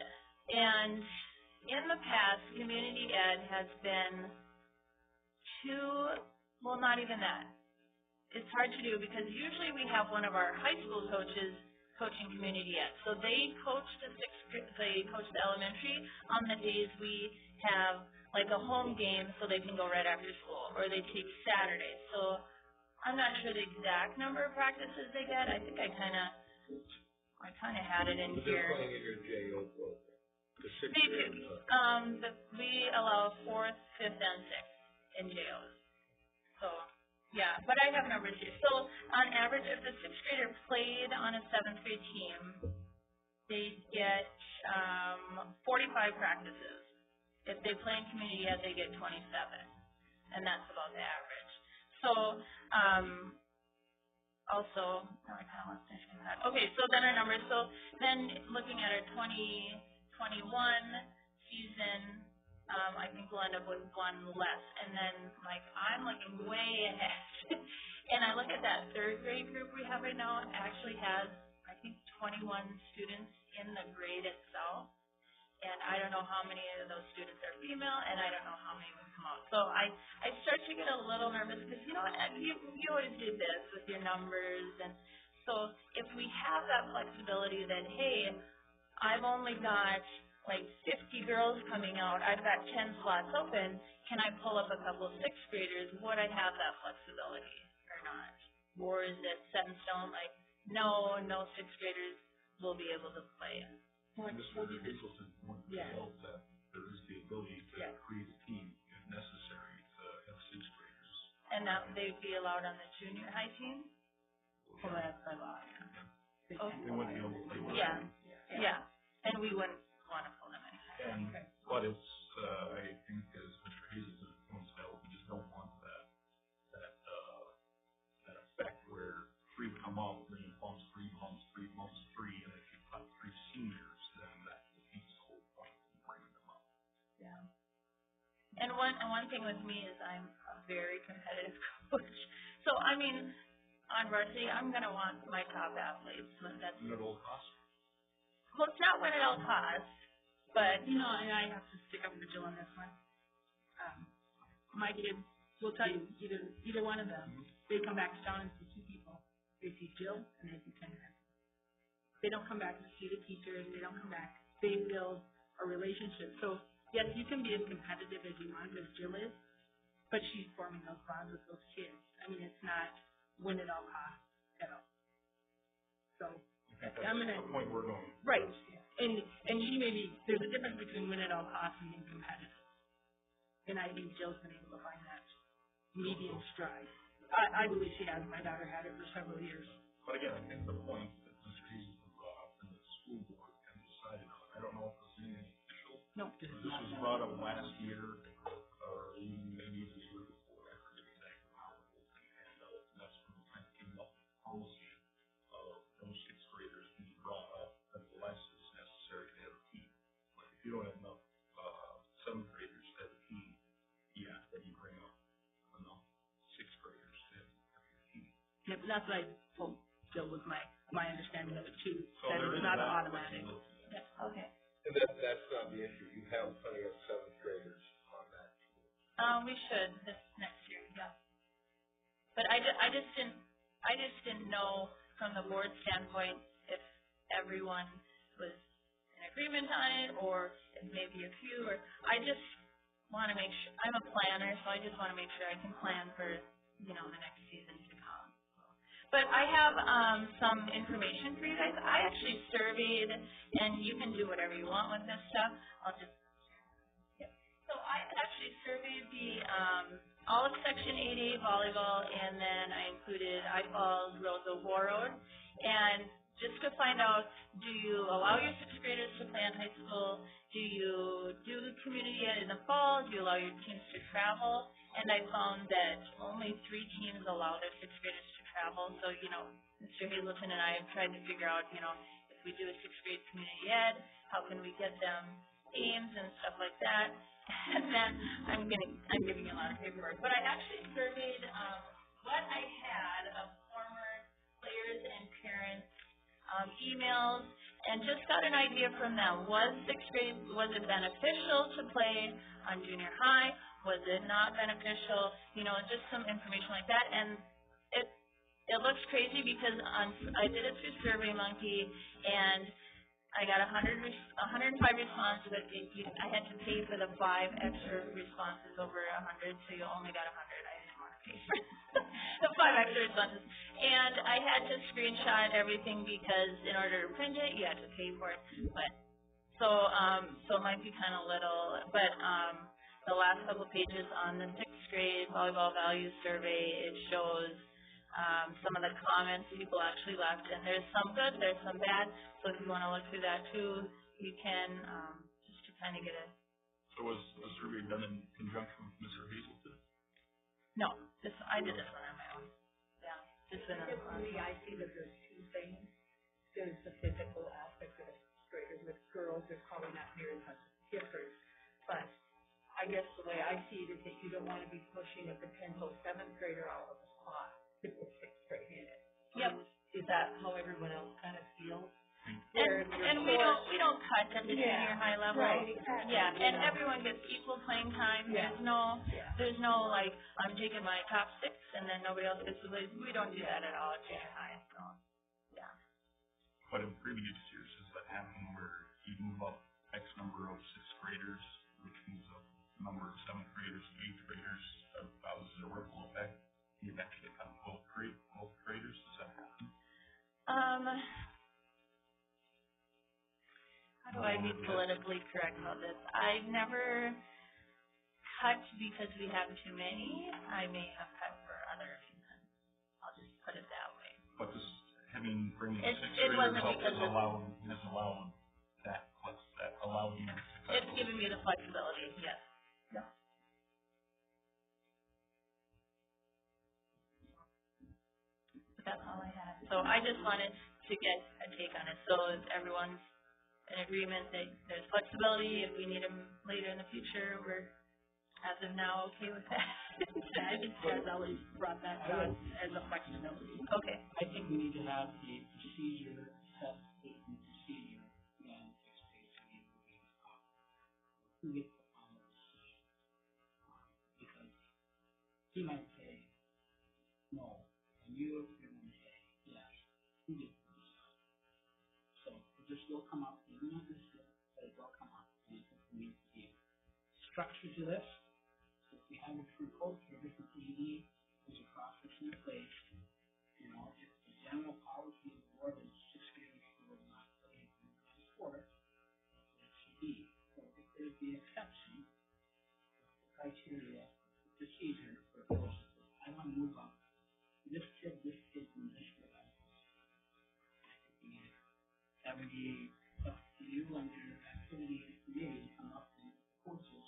And in the past, community ed has been not even that. It's hard to do because usually we have one of our high school coaches coaching community ed. So they coach the elementary on the days we have like a home game so they can go right after school, or they take Saturdays. So I'm not sure the exact number of practices they get. I think I kind of had it in here. They're playing in your JO program. They do. We allow 4th, 5th, and 6th in JOs. So, yeah, but I have numbers here. So, on average, if the 6th grader played on a 7th grade team, they get 45 practices. If they play in community ed, they get 27, and that's about the average. So, also, now I kind of lost train of thought. Okay, so then our numbers, so then looking at our 2021 season, I think we'll end up with one less. And then, like, I'm looking way ahead. And I look at that third grade group we have right now, it actually has, I think, 21 students in the grade itself. And I don't know how many of those students are female, and I don't know how many would come out. So I start to get a little nervous because, you know, you always do this with your numbers. And so if we have that flexibility that, hey, I've only got like 50 girls coming out, I've got 10 slots open, can I pull up a couple of sixth graders? Would I have that flexibility or not? Or is it set in stone, like, no sixth graders will be able to play? Mr. Hazelton pointed out that there is the ability to create a team if necessary to have sixth graders. And that they'd be allowed on the junior high team? Well, that's by law, They wouldn't be able to play with them. Yeah, and we wouldn't want to pull them in. But it's, I think as Mr. Hazelton points out, we just don't want that effect where three come up, three bumps, and if you've got three seniors, then that defeats the whole point of bringing them up. Yeah. And one thing with me is I'm a very competitive coach. So, I mean, on varsity, I'm going to want my top athletes. That's win at all costs? Well, it's not win at all costs, but... You know, and I have to stick up for Jill on this one. My kids will tell you, either one of them, they come back to town and see two people. They see Jill and they see Kendra. They don't come back to see the teachers. They don't come back. They build a relationship. So, yes, you can be as competitive as you want, as Jill is, but she's forming those bonds with those kids. I mean, it's not win at all costs at all. So, I'm going to... That's the point we're going. Right. And she may be, there's a difference between win at all costs and being competitive. And I think Jill's been able to find that medium stride. I believe she has. My daughter had it for several years. But again, I think the point that Mr. Hazelton brought up and the school board kind of decided on, I don't know if there's anything official. No. This was brought up last year, or even maybe the year before, I forget exactly how the whole thing panned out. And that's when we kind of came up with the policy of those sixth graders being brought up unless it's necessary to have a team. Like if you don't have enough seventh graders to have a team, then you bring up enough sixth graders to have a team. Yep, that's what I told Jill was my understanding of it too. So that there it's is not that automatic. Yeah, okay. And that's not the issue. You have plenty of seventh graders on that team. We should this next year, yeah. But I just didn't know from the board standpoint if everyone was in agreement on it or if maybe a few, or I just want to make sure, I'm a planner, so I just want to make sure I can plan for, the next season to come. But I have some information for you guys. I actually surveyed, and you can do whatever you want with this stuff. I'll just, So I actually surveyed all of Section 8A volleyball, and then I included I-Falls, Rosa War Road, and just to find out, do you allow your sixth graders to play in high school? Do you do community ed in the fall? Do you allow your teams to travel? And I found that only 3 teams allow their sixth graders to travel. So, Mr. Hazelton and I have tried to figure out, if we do a sixth grade community ed, how can we get them games and stuff like that? And then I'm giving you a lot of paperwork. But I actually surveyed what I had of former players and parents emails, and just got an idea from them. Was sixth grade, was it beneficial to play on junior high? Was it not beneficial? Just some information like that. And it looks crazy because I did it through SurveyMonkey, and I got 105 responses, but I had to pay for the 5 extra responses over 100, so you only got 100. I didn't want to pay for the 5 extra responses. And I had to screenshot everything because in order to print it, you had to pay for it. But so it might be kind of little, but the last couple pages on the sixth grade volleyball values survey, it shows some of the comments people actually left, and there's some good, there's some bad. So if you want to look through that too, you can just to kind of get a. So was the survey done in conjunction with Mr. Hazelton? No, I did this one on my own. Yeah, just been on. For me, I see that there's two things. There's the physical aspect of sixth graders. With girls, there's probably not near as much difference. But I guess the way I see it is that you don't want to be pushing a potential seventh grader out of a spot to put sixth grade in it. Yep. Is that how everyone else kind of feels? And we don't cut at the junior high level. Right, exactly. Yeah, and everyone gets equal playing time. Yeah. There's no like, I'm taking my top six and then nobody else gets to play. We don't do that at all at junior high, so, yeah. But in previous years, has that happened where you move up X number of sixth graders, which moves up a number of seventh graders, eighth graders, causes a ripple effect? You eventually cut both graders, does that happen? How do I be politically correct about this? I've never cut because we have too many. I may have cut for other reasons. I'll just put it that way. But this bringing sixth It graders wasn't up because has allowed that allowed you. It's given me the flexibility, yes. Yeah. But that's all I had. So I just wanted to get a take on it. So is everyone's in agreement that there's flexibility if we need them later in the future? We're, as of now, okay with that? I think Ted's always brought that to us as a flexibility. Okay. I think we need to have a procedure, set a procedure, and six days a week who gets the final decision. Because he might say no, and you're going to say yes. Who gets the decide? So this will come up, maybe not this year, but it will come up. And I think we need to be structure to this. So if we have a true coach or a different PD, there's a process in place. You know, if the general policy of the board is sixth graders will not play in the sport, it should be. So if there's the exception, the criteria, the procedure for a coach, I want to move up. This kid, and this kid. I think we need every up to you and your activity committee come up with coaches,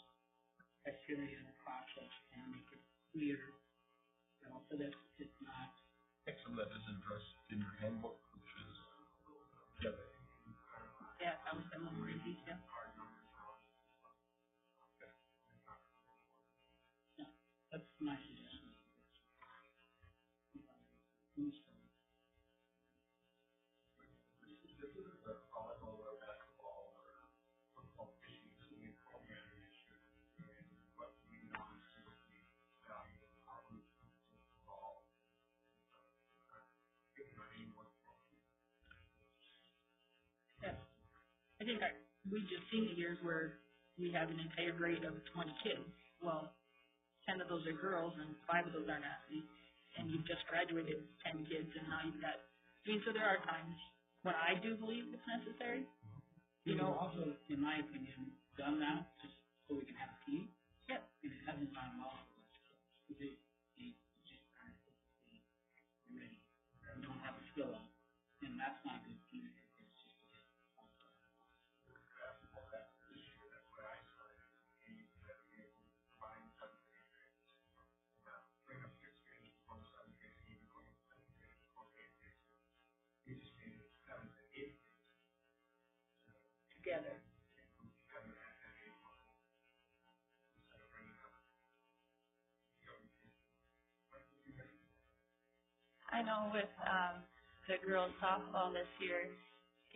criteria, and process, and make it clear, you know, so that it's not. I think some of that is addressed in your handbook, which is, Yeah, I was a little more in detail. Yeah, that's my suggestion. I think we've just seen the years where we have an entire grade of 20 kids. Well, 10 of those are girls and 5 of those aren't athletes. And you've just graduated 10 kids and now you've got, so there are times when I do believe it's necessary. You know, also, in my opinion, done that just so we can have a team. Yep. And it hasn't gone well for us. They just aren't ready. They don't have a skill up. And that's not good team. Together. I know with the girls softball this year,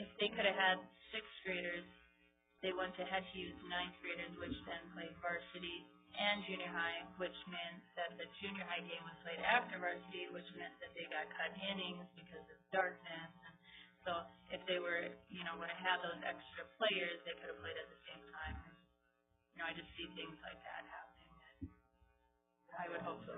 if they could have had sixth graders, they went ahead to use ninth graders, which then played varsity and junior high, which meant that the junior high game was played after varsity, which meant that they got cut innings because of darkness. And so if they were, would have had those extra players, they could have played at the same time. I just see things like that happening. I would hope so.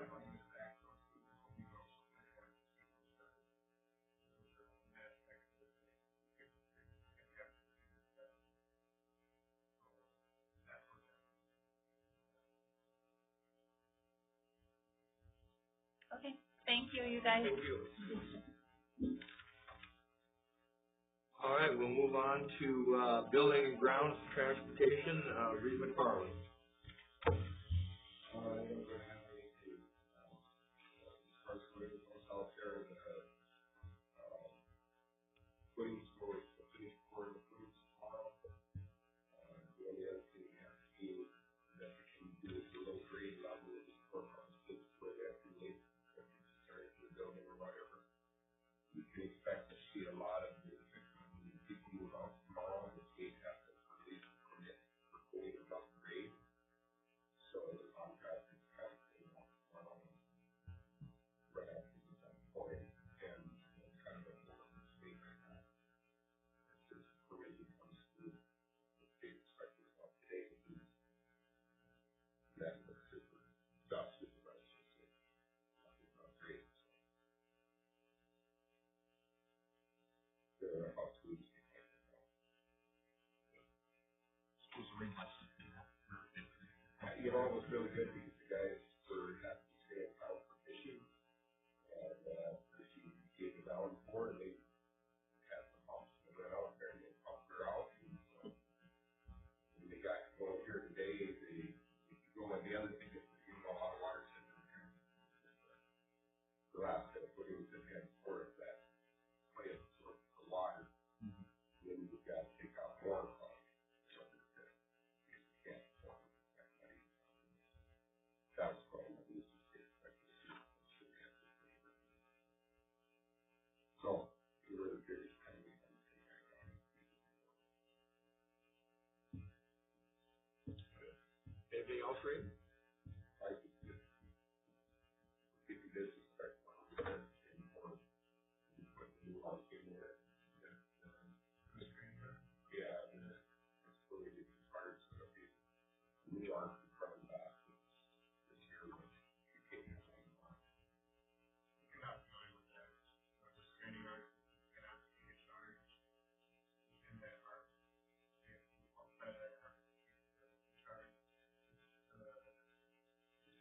Okay, thank you, you guys. Thank you. All right, we'll move on to building and grounds transportation, Reed McFarland. I don't have anything you know, it was really good because the guys were happy to stay in town for fishing. And, she gave it down for it. They had some pumps that went out there and they pumped her out. And they got going here today. They go, and the other thing is, you know, hot water system. The last that put in the transport of that plant source of water. Mm-hmm. Then you've got to take out more from it. So that you can't afford that money. That's why we use it. So, it really good. Anything else, Reed? I think the business start going more. Put new ones in there. Yeah, and it's really good parts of the new art from this year, which you can't use anymore. You're not familiar with that. The screening art and application art and that art. Outside that art, art.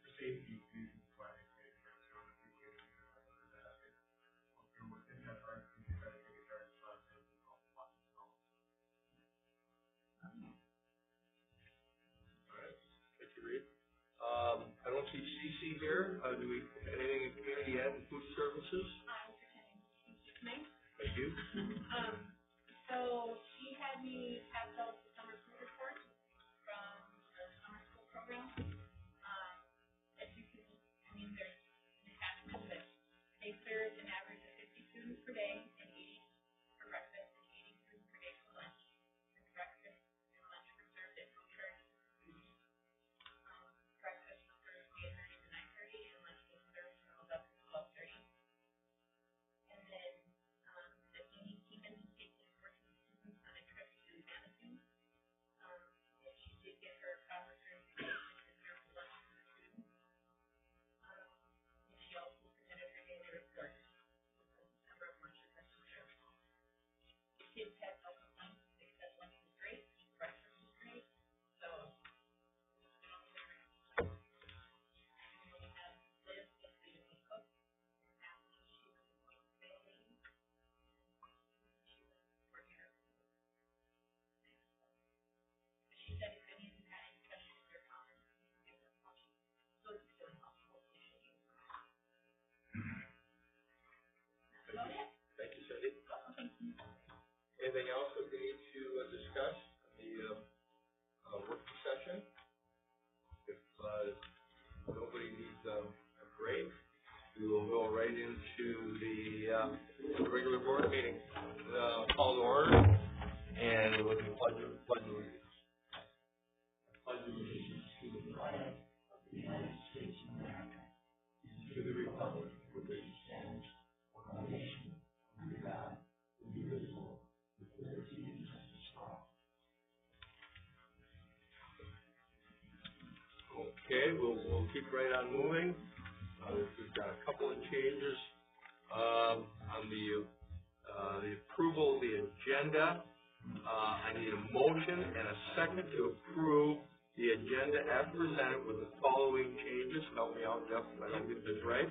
For safety reasons, why they create art, so that people get that. Within that art, you try to get art spots and all the spots. All right, thank you, Reed. I don't see Cece here. Do we, anything in community ed and food services? Thank you. So she had me pass out the summer food report from the summer school program. As you can, I mean, there's an attachment that they serve an average of 50 students per day and 80 for breakfast and 80 students per day for lunch. And breakfast and lunch were served at no charge to students. Breakfast was served 8:30 to 9:30 and lunch was served from 11 to 12:30. And then the Amy Keegan taking 14 students on a trip to Madison. And she did get her proper certification to serve lunch to the students. And she also submitted her daily report with the number of lunches that she served. The kids had no complaints. They said lunch was great, breakfast was great. So, we have Liz, the student was cook. Ashley, she was failing. She was working her. She said if any of you had any questions or comments, you can give them questions. So it's really helpful to you. That's about it. Thank you, Cindy. Oh, thank you. Anything else that we need to discuss in the working session? If nobody needs a break, we will go right into the regular board meeting. Call to order, and we'll do pledge allegiance. Pledge allegiance to the flag of the United States of America, to the republic for which it stands, one nation, under God, indivisible, with liberty and justice for all. Okay, we'll keep right on moving. We've got a couple of changes on the approval of the agenda. I need a motion and a second to approve the agenda as presented with the following changes. Help me out, Jeff, if I don't get this right.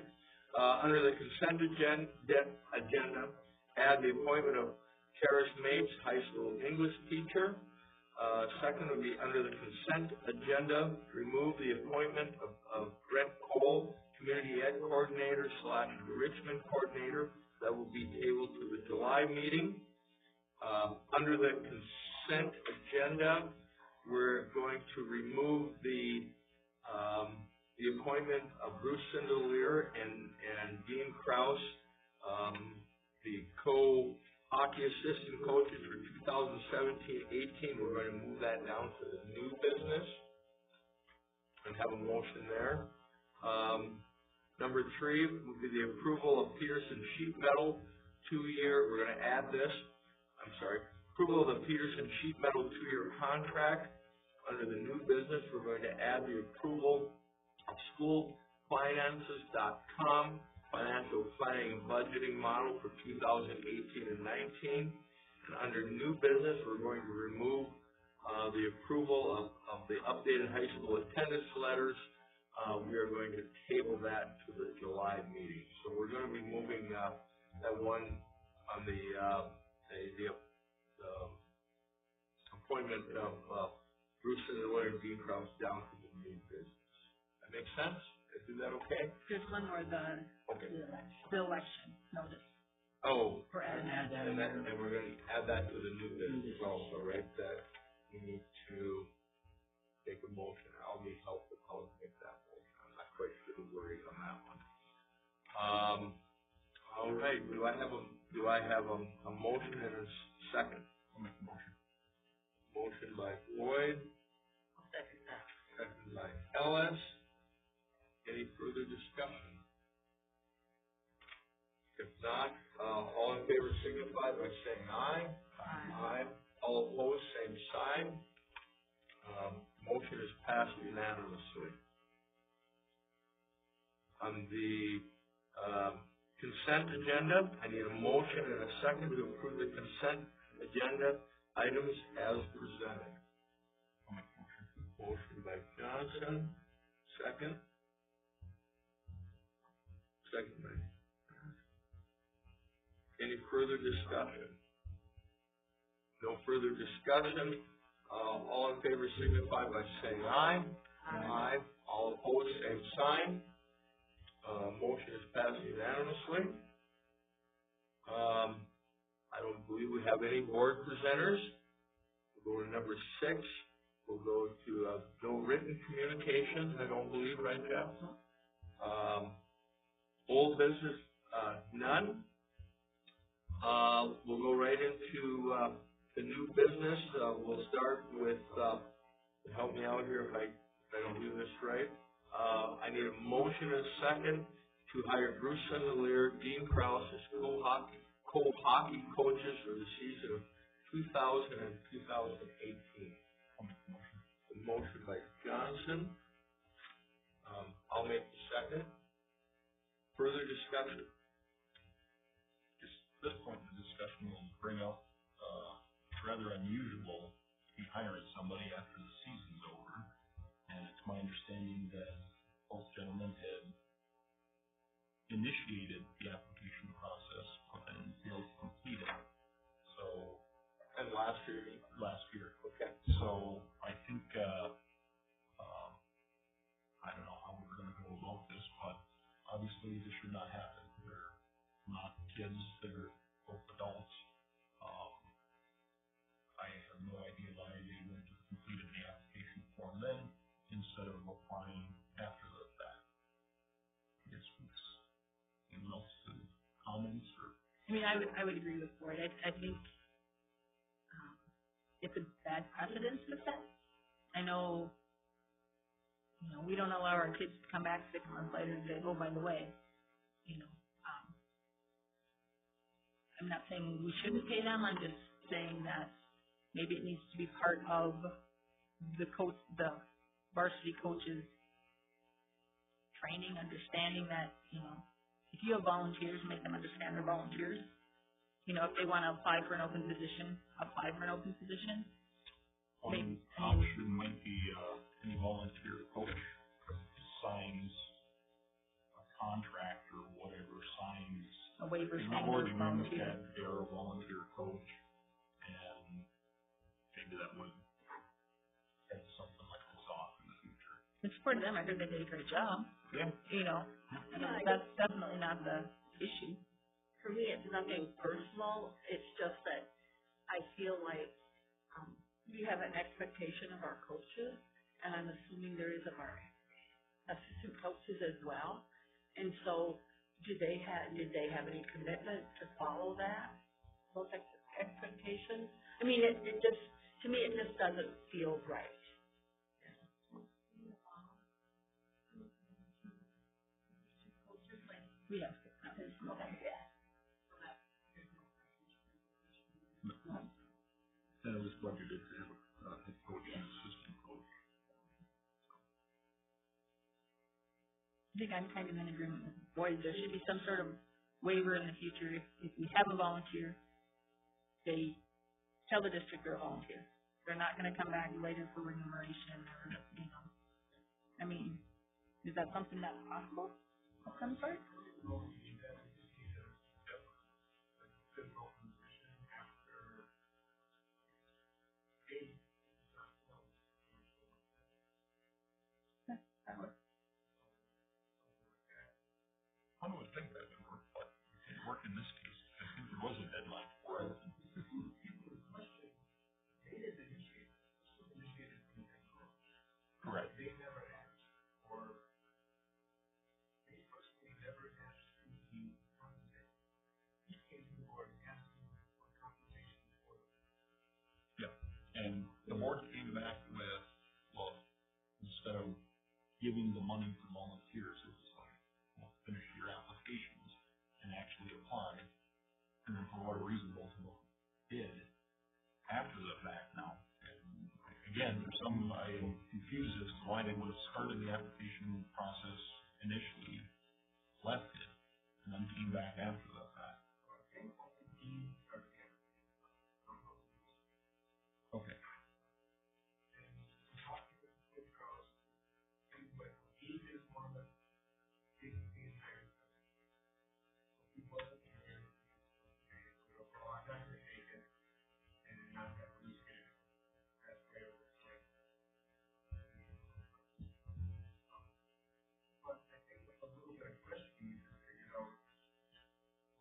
Under the consent agenda, add the appointment of Karis Mates, high school English teacher. Second would be under the consent agenda, remove the appointment of Brent Cole, community ed coordinator / enrichment coordinator. That will be tabled to the July meeting. Under the consent agenda, we're going to remove the appointment of Bruce Sindelier and Dean Krause, the co-hockey assistant coaches for 2017-18. We're going to move that down to the new business and have a motion there. Number 3 will be the approval of Peterson Sheet Metal 2-year. We're going to add this. Approval of the Peterson Sheet Metal 2-year contract. Under the new business, we're going to add the approval of schoolfinances.com financial planning and budgeting model for 2018 and 19. And under new business, we're going to remove the approval of the updated high school attendance letters. We are going to table that to the July meeting. So we're going to be moving that one on the appointment of Bruce and Lawyer Dean Krause down to the new business. That make sense? Is that okay? There's one more, the election notice. Oh. We're adding that. And we're going to add that to the new business also, right? That we need to make a motion. I'll need help with how to make that motion. I'm not quite sure the wording on that one. All right. Do I have a motion and a second? I'll make the motion. Motion by Floyd. I'll second that. Second by Ellis. Any further discussion? If not, all in favor signify by saying aye. Aye. All opposed, same sign. Motion is passed unanimously. On the consent agenda, I need a motion and a second to approve the consent agenda items as presented. Motion by Johnson, second. Second by. Any further discussion? No further discussion. All in favor signify by saying aye. Aye. All opposed, same sign. Motion is passed unanimously. I don't believe we have any board presenters. We'll go to number 6. We'll go to no written communications, I don't believe, right, Jeff? Old business, none. We'll go right into the new business. We'll start with, help me out here if I don't do this right. I need a motion and a second to hire Bruce Sendelier, Dean Krause as co-hockey coaches for the season of 2000 and 2018. The motion by Johnson. I'll make the second. Further discussion? Just at this point in the discussion, we'll bring up rather unusual to be hiring somebody after the season's over. And it's my understanding that both gentlemen had initiated the application process and failed to complete it. So. And last year? Last year. Okay. So I think, I don't know how we're going to go about this, but obviously this should not happen. They're not kids, they're both adults. I have no idea why they went to completed the application form then instead of applying after that. I guess anyone else have comments or? I mean, I would agree with Floyd. I think it's a bad precedent to set. I know, we don't allow our kids to come back 6 months later and say, oh, by the way, I'm not saying we shouldn't pay them. I'm just saying that maybe it needs to be part of the varsity coaches training, understanding that, if you have volunteers, make them understand they're volunteers. If they want to apply for an open position, apply for an open position. One option might be any volunteer coach signs a contract or whatever, signs a waiver in saying order volunteer. that they're a volunteer coach, and maybe that would head something like this off in the future. It's for them. I think they did a great job. Yeah. That's definitely not the issue. For me, it's nothing personal. It's just that I feel like we have an expectation of our coaches, and I'm assuming there is of our assistant coaches as well. And so, did they have any commitment to follow those expectations? I mean, it just, to me, it just doesn't feel right. Yes. And it was budgeted to have a head coach and assistant coach. I think I'm kind of in agreement with Boyd. There should be some sort of waiver in the future. If we have a volunteer, they tell the district they're a volunteer. They're not gonna come back later for remuneration or, you know. I mean, is that something that's possible of some sort? I would think that would work, but it didn't work in this case. I think there was a deadline for it. Correct. Yeah, and the board came back with, well, instead of giving the money to volunteers, it was like, well, finish your applications and actually apply. And then for whatever reason, both of them did after the fact now. And again, there's some, I am confused as to why they would have started the application process initially, left it, and then came back after the fact. Okay.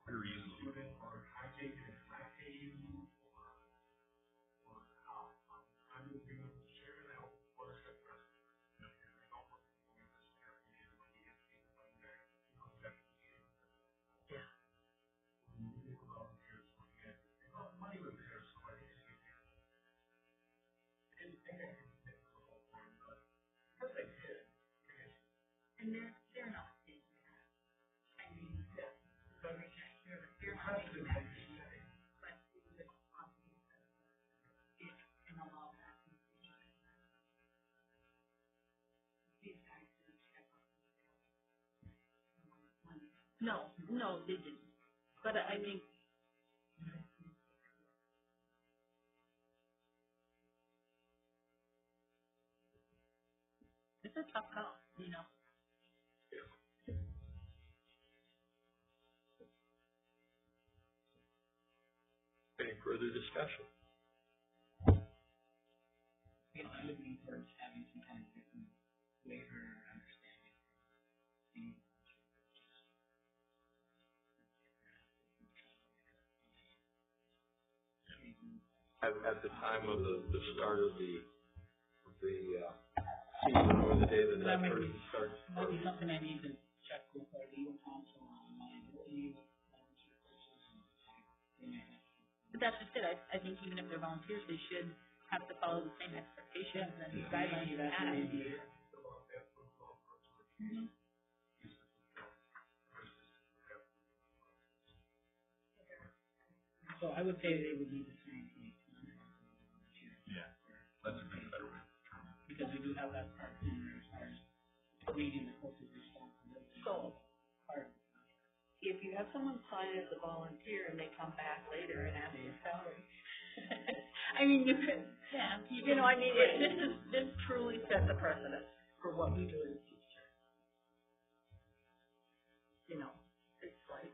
Very easily. And they're not saying that. I mean, they're not saying that. But we would possibly if and allow that. These guys didn't step up. No, they didn't. But I think. It's a tough call, you know. Any further discussion? You know, I would encourage having some kind of written waiver or understanding. At the time of the start of the season, or the day that person starts. Might be something I need to check with our legal counsel on my ability with volunteer courses and But that's just it. I think even if they're volunteers, they should have to follow the same expectations and guidelines you have. Mm-hmm. So I would say they would need to sign a contract with the volunteer. Yeah, that's a better way. Because we do have that part in there as far as reading the course's responsibility. So, if you have someone sign as a volunteer and they come back later and ask for salary, I mean, you could, you know, I mean, this truly sets a precedent for what we do in the future. You know, it's like,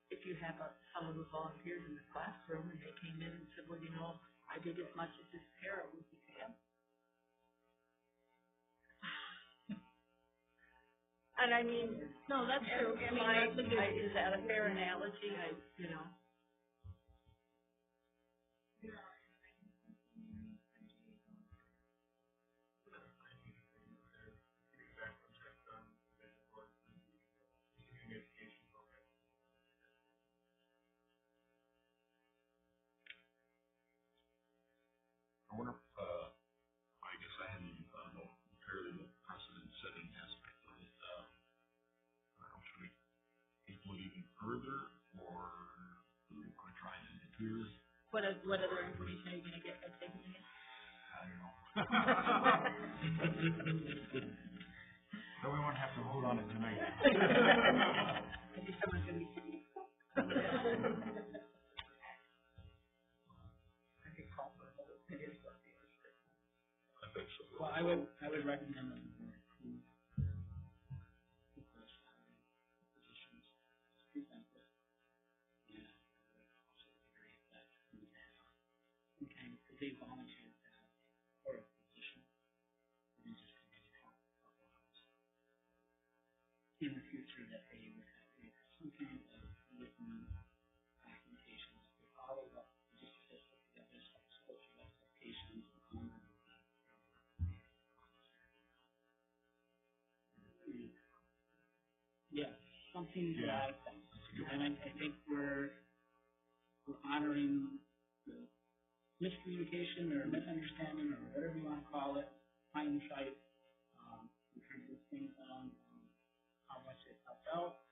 if you have someone who volunteers in the classroom and they came in and said, well, you know, I did as much as this parent would be paying. And I mean, no, that's true. Is that a fair analogy? You know. I wonder if, I guess I hadn't even thought about fairly the precedent setting aspect of it. Should we take it even further, or do we want to try and interfere? What other information are you going to get by taking it? I don't know. So we won't have to vote on it tonight. I think someone's going to be sitting. I think call for a vote. Well, I would recommend that the board approve the post salary positions as presented. And I would also agree that we have some kind of, because they volunteered that for a position, we just committed help in the future that they would have some kind of written documentation that they follow up, just to put together some social expectations on them. Yeah, something like that. And I think we're honoring the miscommunication or misunderstanding or whatever you want to call it, hindsight, in terms of things on how much it helped out.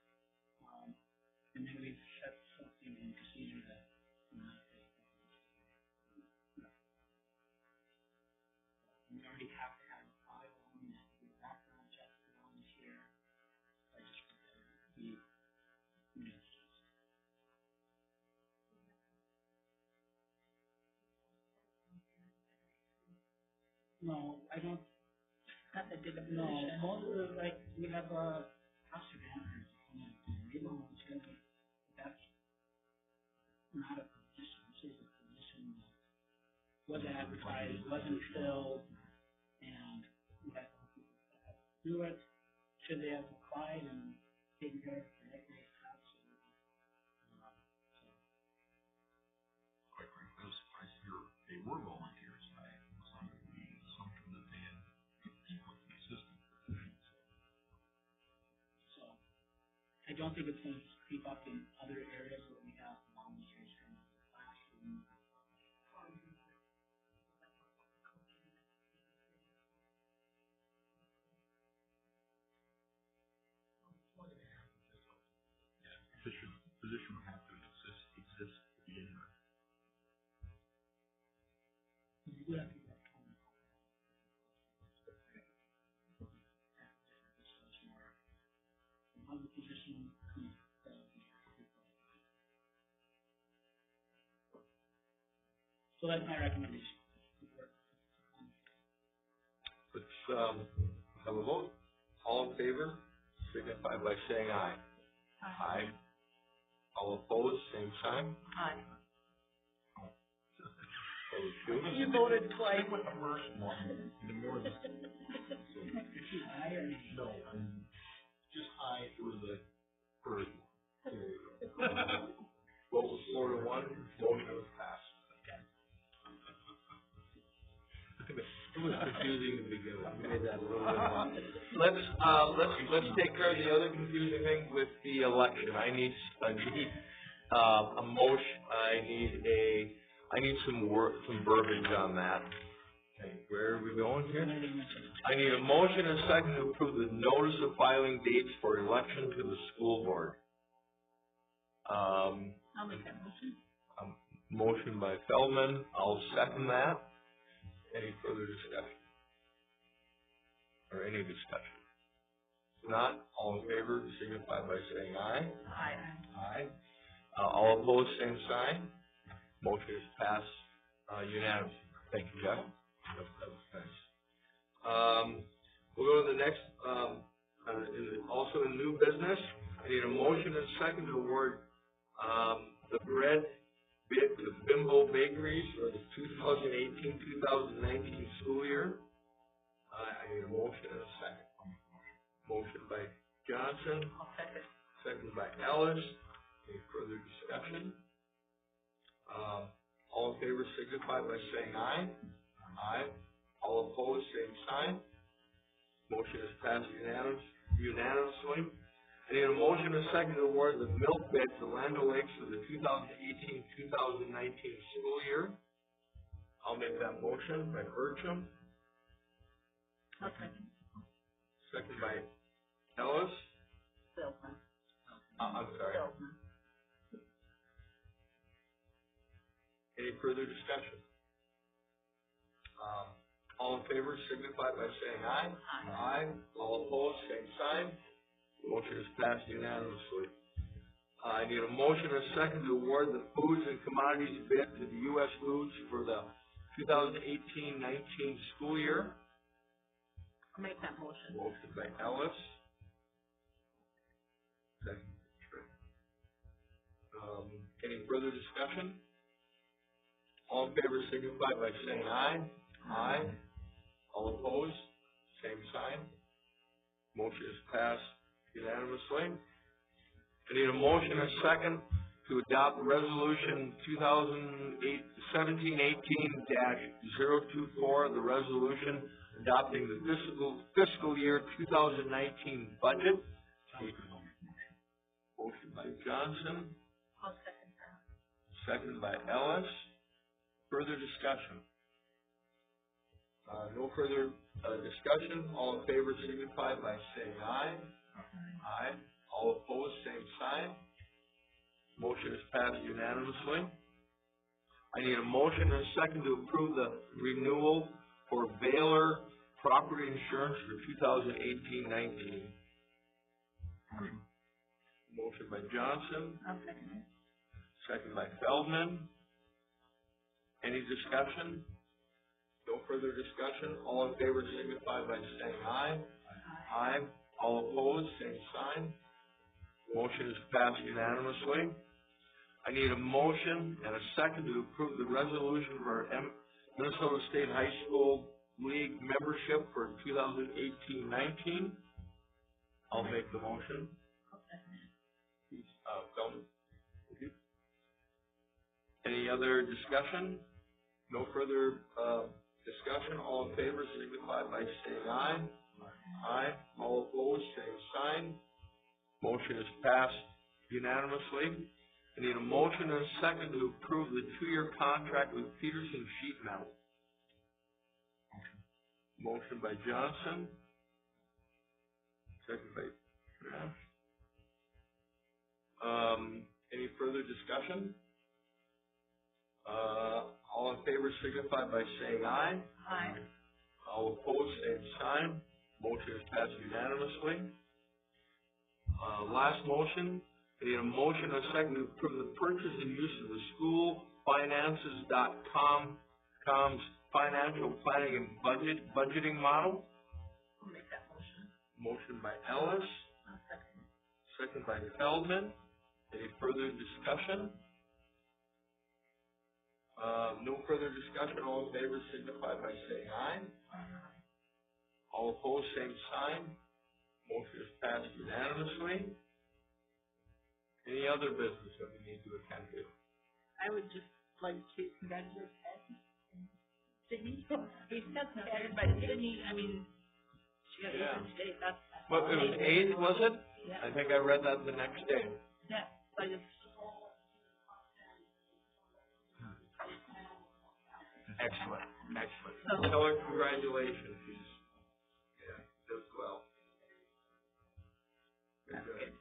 And then we've set something in procedure that we already have to have a file on that. We background check the ones here. I just want that to be missed. No, I don't. Not that did a No, position. most of the, like, we have a house manager, we don't want to, but that's not a position. This is a position that was advertised, wasn't filled, and we have to do it. Should they have applied and taken care of it correctly? Absolutely. Quite frankly, I was surprised to hear they were volunteers. I was under the assumption that they had people in the assistant position. So I don't think it's going to creep up in other areas where we have volunteers in the classroom. Position would have to exist to begin with. You do have to get another position. So that's my recommendation. Let's, have a vote. All in favor, signify by saying aye. Aye. All opposed, same sign. Aye. Opposed, two. You voted twice. With the first one, the more than. Aye or nay? No, just aye for the first one. There you go. Vote was 4-1, motion was passed. It was confusing to begin with. We made that a little bit fun. Let's take care of the other confusing thing with the election. I need a motion. I need some verbiage on that. Okay, where are we going here? I need a motion and a second to approve the notice of filing dates for election to the school board. I'll make that motion. Motion by Feldman. I'll second that. Any further discussion? Or any discussion? If not, all in favor signify by saying aye. Aye. Aye. All opposed, same sign. Motion is passed unanimously. Thank you, Jeff. That was nice. We'll go to the next, also in new business. I need a motion and second to award the bread bid to Bimbo Bakeries for the 2018-2019 school year. I need a motion and a second. Motion by Johnson. I'll second. Second by Ellis. Any further discussion? All in favor signify by saying aye. Aye. All opposed, same sign. Motion is passed unanimously. I need a motion and a second to award the milk bid to Land O'Lakes for the 2018-2019 school year. I'll make that motion by Urchum. I'll second. Second by Ellis. Feldman. I'm sorry. Feldman. Any further discussion? All in favor signify by saying aye. Aye. All opposed, same sign. Motion is passed unanimously. I need a motion and a second to award the foods and commodities bid to the U.S. Foods for the 2018-19 school year. Make that motion. Motion by Ellis. Second. Any further discussion? All in favor signify by saying aye. Aye. All opposed, same sign. Motion is passed unanimously. I need a motion and a second to adopt resolution 2017-18-024, the resolution adopting the fiscal year 2019 budget. Motion by Johnson. I'll second that. Second by Ellis. Further discussion? No further discussion. All in favor signify by saying aye. Aye. All opposed, same sign. Motion is passed unanimously. I need a motion and a second to approve the renewal for Baylor property insurance for 2018-19. Motion by Johnson. I'll second it. Second by Feldman. Any discussion? No further discussion. All in favor signify by saying aye. Aye. All opposed, same sign. Motion is passed unanimously. I need a motion and a second to approve the resolution for Minnesota State High School League membership for 2018-19. I'll make the motion. Feldman. Any other discussion? No further discussion. All in favor signify by saying aye. Aye. All opposed, same sign. Motion is passed unanimously. I need a motion and a second to approve the 2-year contract with Peterson Sheet Metal. Motion by Johnson. Second by Kraft. Any further discussion? All in favor signify by saying aye. Aye. All opposed, same sign. Motion is passed unanimously. Last motion, I need a motion and a second to approve the purchase and use of the schoolfinances.com's financial planning and budgeting model. I'll make that motion. Motion by Ellis. I'll second it. Second by Feldman. Any further discussion? No further discussion. All in favor signify by saying aye. All opposed, same sign. Motion is passed unanimously. Any other business that we need to attend to? I would just like to congratulate Ed and Sydney. He's considered by Sydney, I mean, she got Yeah. Eastern State, that's. Well, it was 8, was it? Yeah. I think I read that the next day. Yeah, so I just. Excellent, excellent. Tell her congratulations. She's, does well. Very good.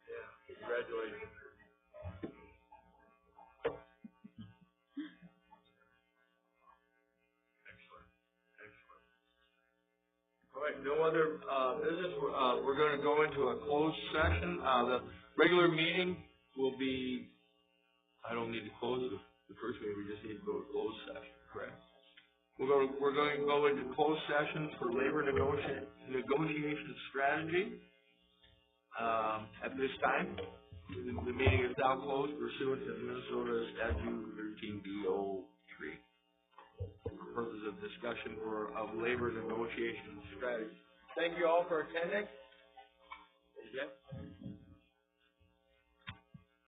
Yeah, congratulations. Excellent, excellent. All right, no other, business. We're gonna go into a closed session. The regular meeting will be, I don't need to close the first meeting, we just need to go to closed session, correct? We're going to go into closed session for labor negotiation strategy. At this time, the meeting is now closed pursuant to Minnesota Statute 13B03 for purpose of discussion of labor negotiation strategy. Thank you all for attending.